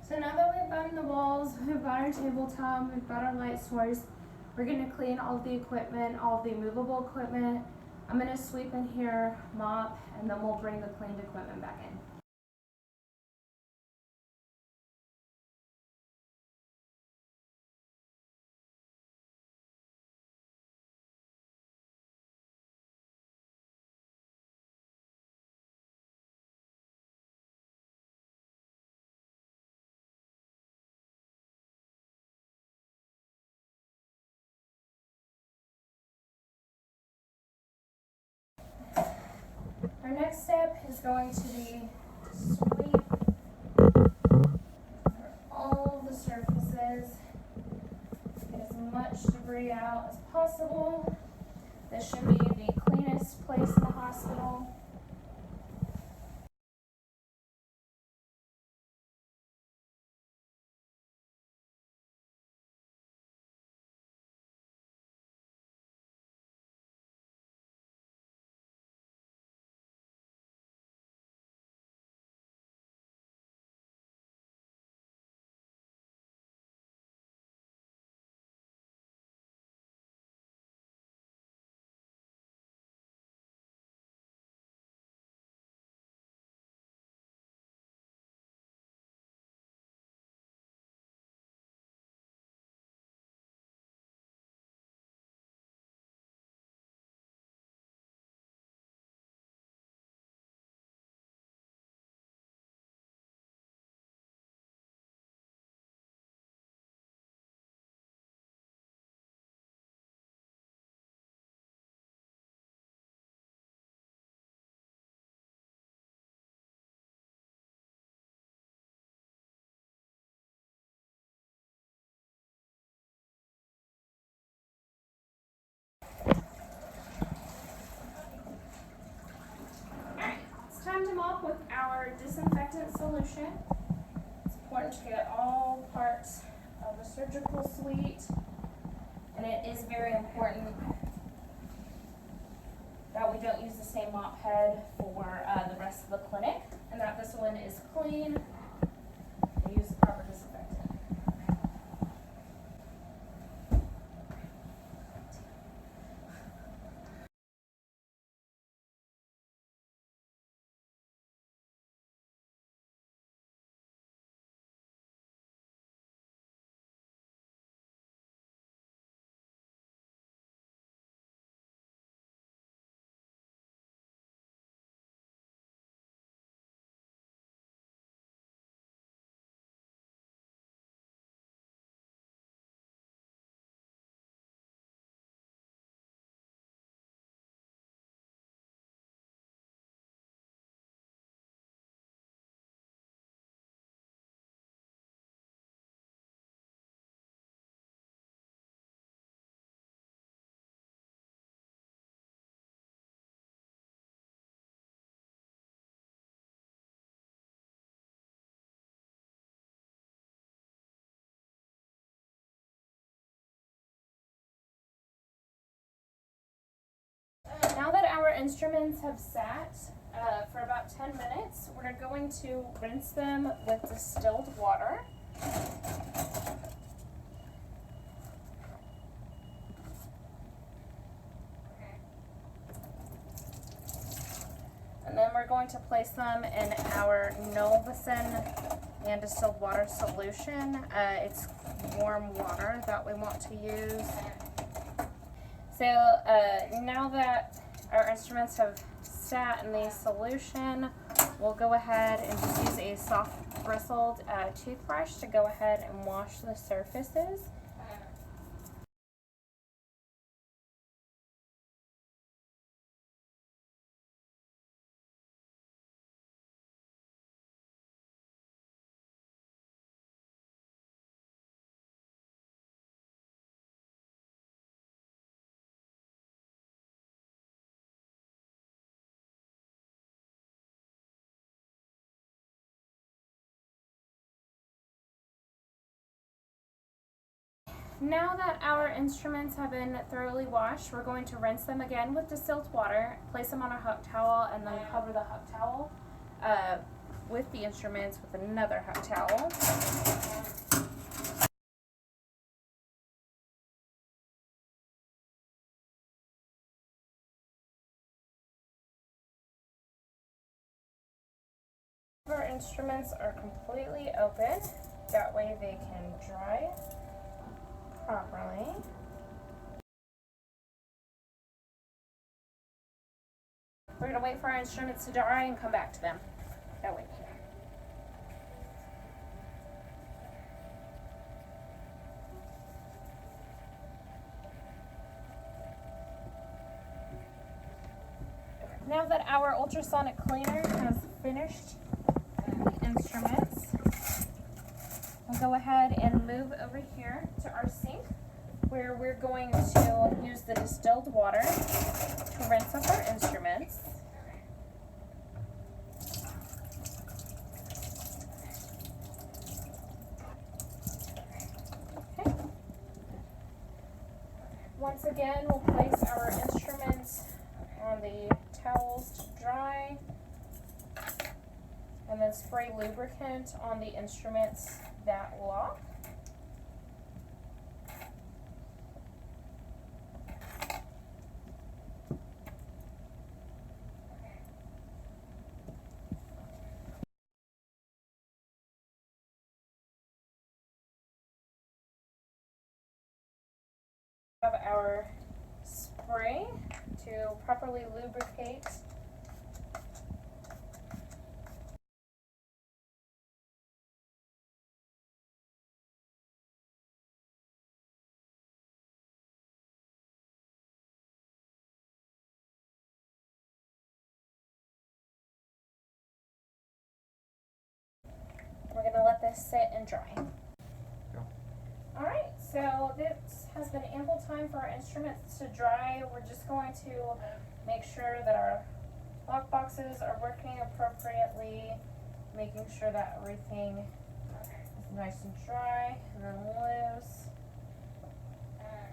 So now that we've gotten the walls, we've got our tabletop, we've got our light source, We're gonna clean all of the equipment, all of the movable equipment. I'm gonna sweep in here, mop, and then we'll bring the cleaned equipment back in. Our next step is going to be to sweep all the surfaces, get as much debris out as possible. This should be the cleanest place in the hospital. It's time to mop with our disinfectant solution. It's important to get all parts of the surgical suite, and it is very important that we don't use the same mop head for the rest of the clinic, and that this one is clean and use the proper disinfectant. Now that our instruments have sat for about 10 minutes, we're going to rinse them with distilled water. And then we're going to place them in our Novacin and distilled water solution. It's warm water that we want to use. So now that our instruments have sat in the solution, we'll go ahead and just use a soft bristled toothbrush to go ahead and wash the surfaces. Now that our instruments have been thoroughly washed, we're going to rinse them again with distilled water, place them on a hot towel, and then cover the hot towel with the instruments with another hot towel. Our instruments are completely open. That way they can dry properly. We're gonna wait for our instruments to dry and come back to them. That way. Now that our ultrasonic cleaner has finished the instruments, we'll go ahead and move over here to our sink where we're going to use the distilled water to rinse off our instruments. Okay. Once again, we'll place our instruments on the towels to dry, and then spray lubricant on the instruments that lock. Have our spray to properly lubricate We're going to let this sit and dry. Go. Alright, so this has been ample time for our instruments to dry. We're just going to make sure that our lock boxes are working appropriately, making sure that everything is nice and dry and then loose.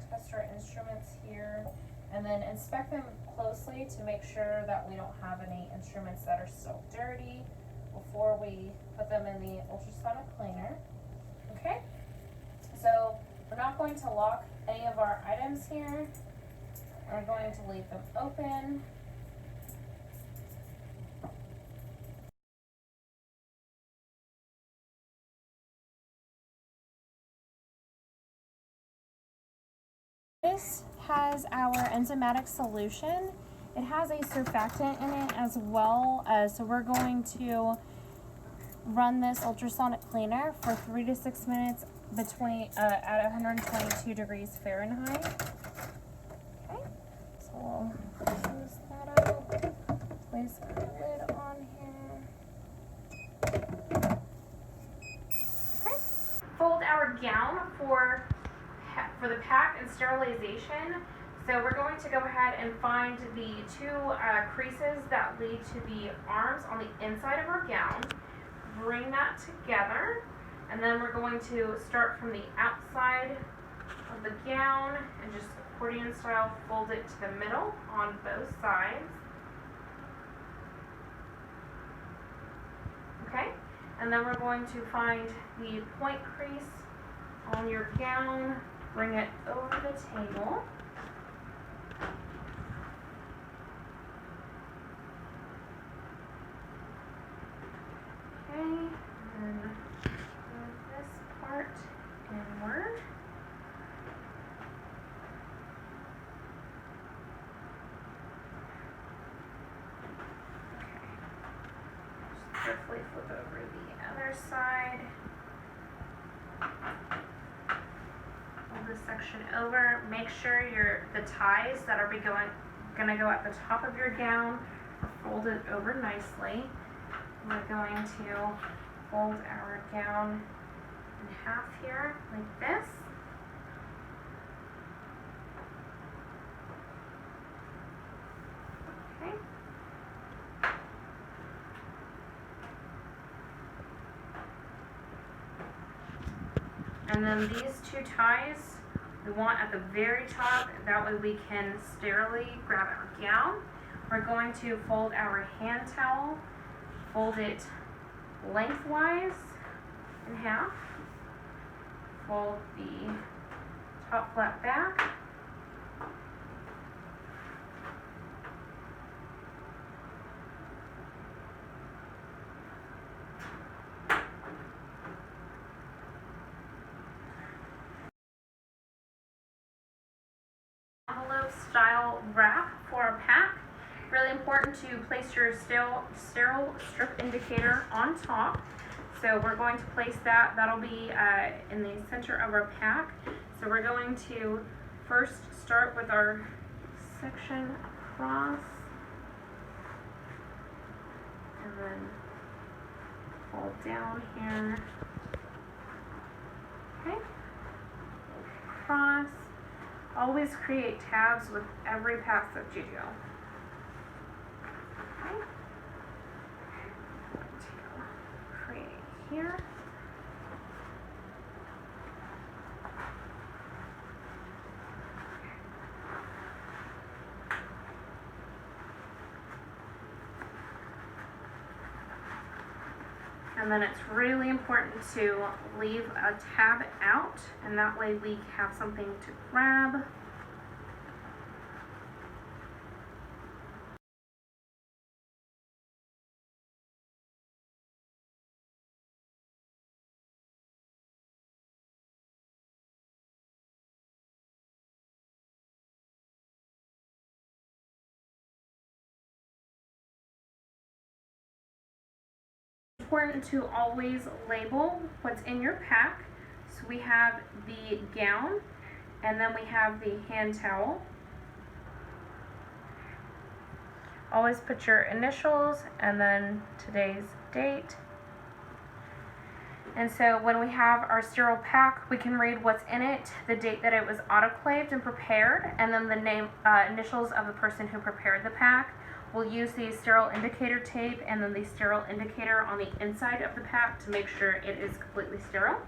Test our instruments here and then inspect them closely to make sure that we don't have any instruments that are still dirty before we put them in the ultrasonic cleaner. Okay, so we're not going to lock any of our items here. We're going to leave them open. This has our enzymatic solution. It has a surfactant in it as well, so we're going to run this ultrasonic cleaner for 3 to 6 minutes at 122 degrees Fahrenheit. Okay, so we'll close that up, place our lid on here. Okay, fold our gown for the pack and sterilization. So we're going to go ahead and find the two creases that lead to the arms on the inside of our gown. Bring that together, and then we're going to start from the outside of the gown and just accordion style fold it to the middle on both sides. Okay, and then we're going to find the point crease on your gown, bring it over the table. Okay, and move this part inward. Just carefully flip over the other side. Fold this section over. Make sure the ties that are gonna go at the top of your gown are folded over nicely. We're going to fold our gown in half here, like this. Okay. And then these two ties we want at the very top, that way we can sterilely grab our gown. We're going to fold our hand towel, fold it lengthwise in half, fold the top flap back, envelope style wrap for our pack. Really important to place your sterile strip indicator on top. So we're going to place that. That'll be in the center of our pack. So we're going to first start with our section across, and then fall down here. Okay. Across. Always create tabs with every pass that you do. Okay. To create here. And then it's really important to leave a tab out, and that way we have something to grab. Important to always label what's in your pack. So we have the gown, and then we have the hand towel. Always put your initials and then today's date. And so when we have our sterile pack, we can read what's in it, the date that it was autoclaved and prepared, and then the name, initials of the person who prepared the pack. We'll use the sterile indicator tape and then the sterile indicator on the inside of the pack to make sure it is completely sterile.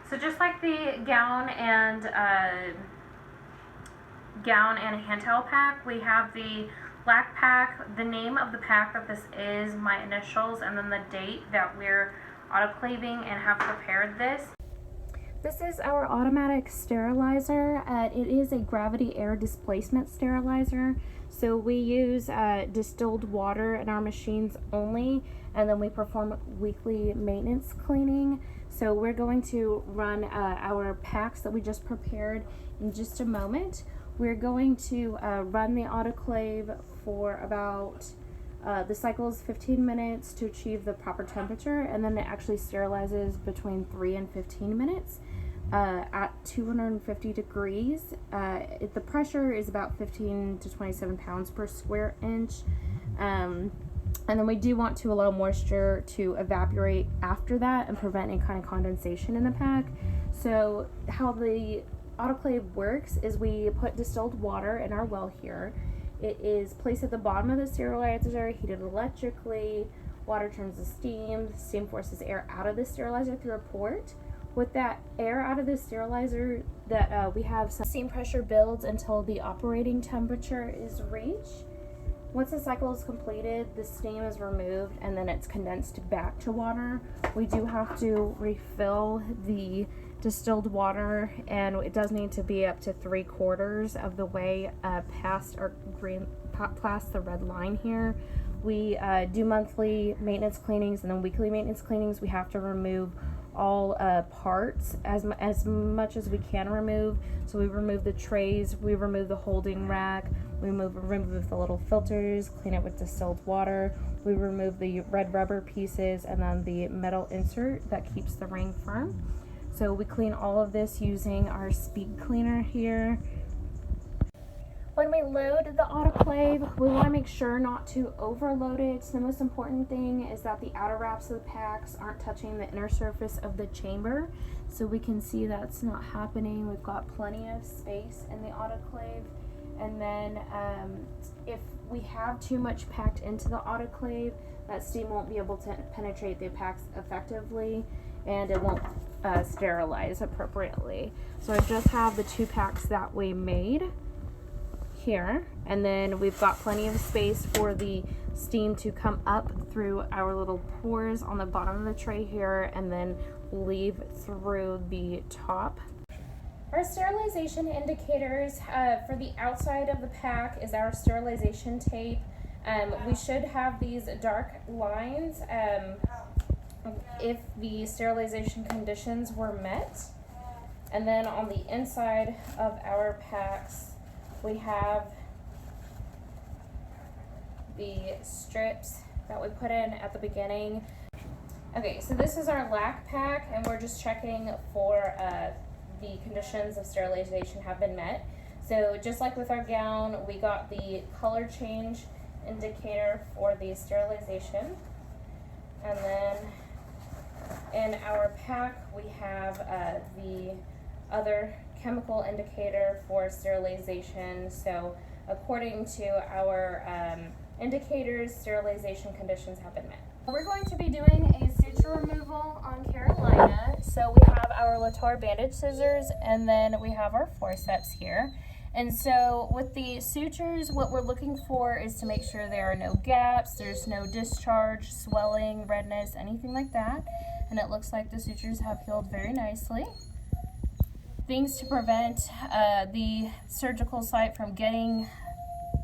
So just like the gown and hand towel pack, we have the black pack, the name of the pack that this is, my initials, and then the date that we're autoclaving and have prepared this. This is our automatic sterilizer. It is a gravity air displacement sterilizer. So we use distilled water in our machines only, and then we perform weekly maintenance cleaning. So we're going to run our packs that we just prepared in just a moment. We're going to run the autoclave for about the cycle is 15 minutes to achieve the proper temperature, and then it actually sterilizes between 3 and 15 minutes at 250 degrees. The pressure is about 15 to 27 pounds per square inch. And then we do want to allow moisture to evaporate after that and prevent any kind of condensation in the pack. So how the autoclave works is we put distilled water in our well here. It is placed at the bottom of the sterilizer, heated electrically. Water turns to steam. Steam forces air out of the sterilizer through a port. With that air out of the sterilizer, we have some steam pressure builds until the operating temperature is reached. Once the cycle is completed, the steam is removed and then it's condensed back to water. We do have to refill the distilled water, and it does need to be up to 3/4 of the way past the red line here. we do monthly maintenance cleanings and then weekly maintenance cleanings. We have to remove all parts as much as we can remove. So we remove the trays, we remove the holding rack, we remove the little filters, clean it with distilled water. We remove the red rubber pieces and then the metal insert that keeps the ring firm. So we clean all of this using our speed cleaner here. When we load the autoclave, we want to make sure not to overload it. So the most important thing is that the outer wraps of the packs aren't touching the inner surface of the chamber. So we can see that's not happening. We've got plenty of space in the autoclave. And then if we have too much packed into the autoclave, that steam won't be able to penetrate the packs effectively and it won't sterilize appropriately. So I just have the 2 packs that we made here, and then we've got plenty of space for the steam to come up through our little pores on the bottom of the tray here and then leave through the top. Our sterilization indicators for the outside of the pack is our sterilization tape. We should have these dark lines if the sterilization conditions were met. And then on the inside of our packs, we have the strips that we put in at the beginning. Okay, so this is our lac pack, and we're just checking for the conditions of sterilization have been met. So just like with our gown, we got the color change indicator for the sterilization. And then in our pack, we have the other chemical indicator for sterilization. So according to our indicators, sterilization conditions have been met. We're going to be doing a suture removal on Carolina. So we have our Latour bandage scissors and then we have our forceps here. And so with the sutures, what we're looking for is to make sure there are no gaps, there's no discharge, swelling, redness, anything like that. And it looks like the sutures have healed very nicely. Things to prevent the surgical site from getting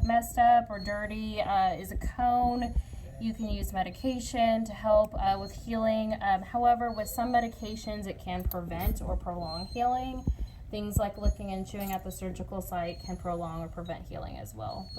messed up or dirty is a cone. You can use medication to help with healing. However, with some medications, it can prevent or prolong healing. Things like licking and chewing at the surgical site can prolong or prevent healing as well.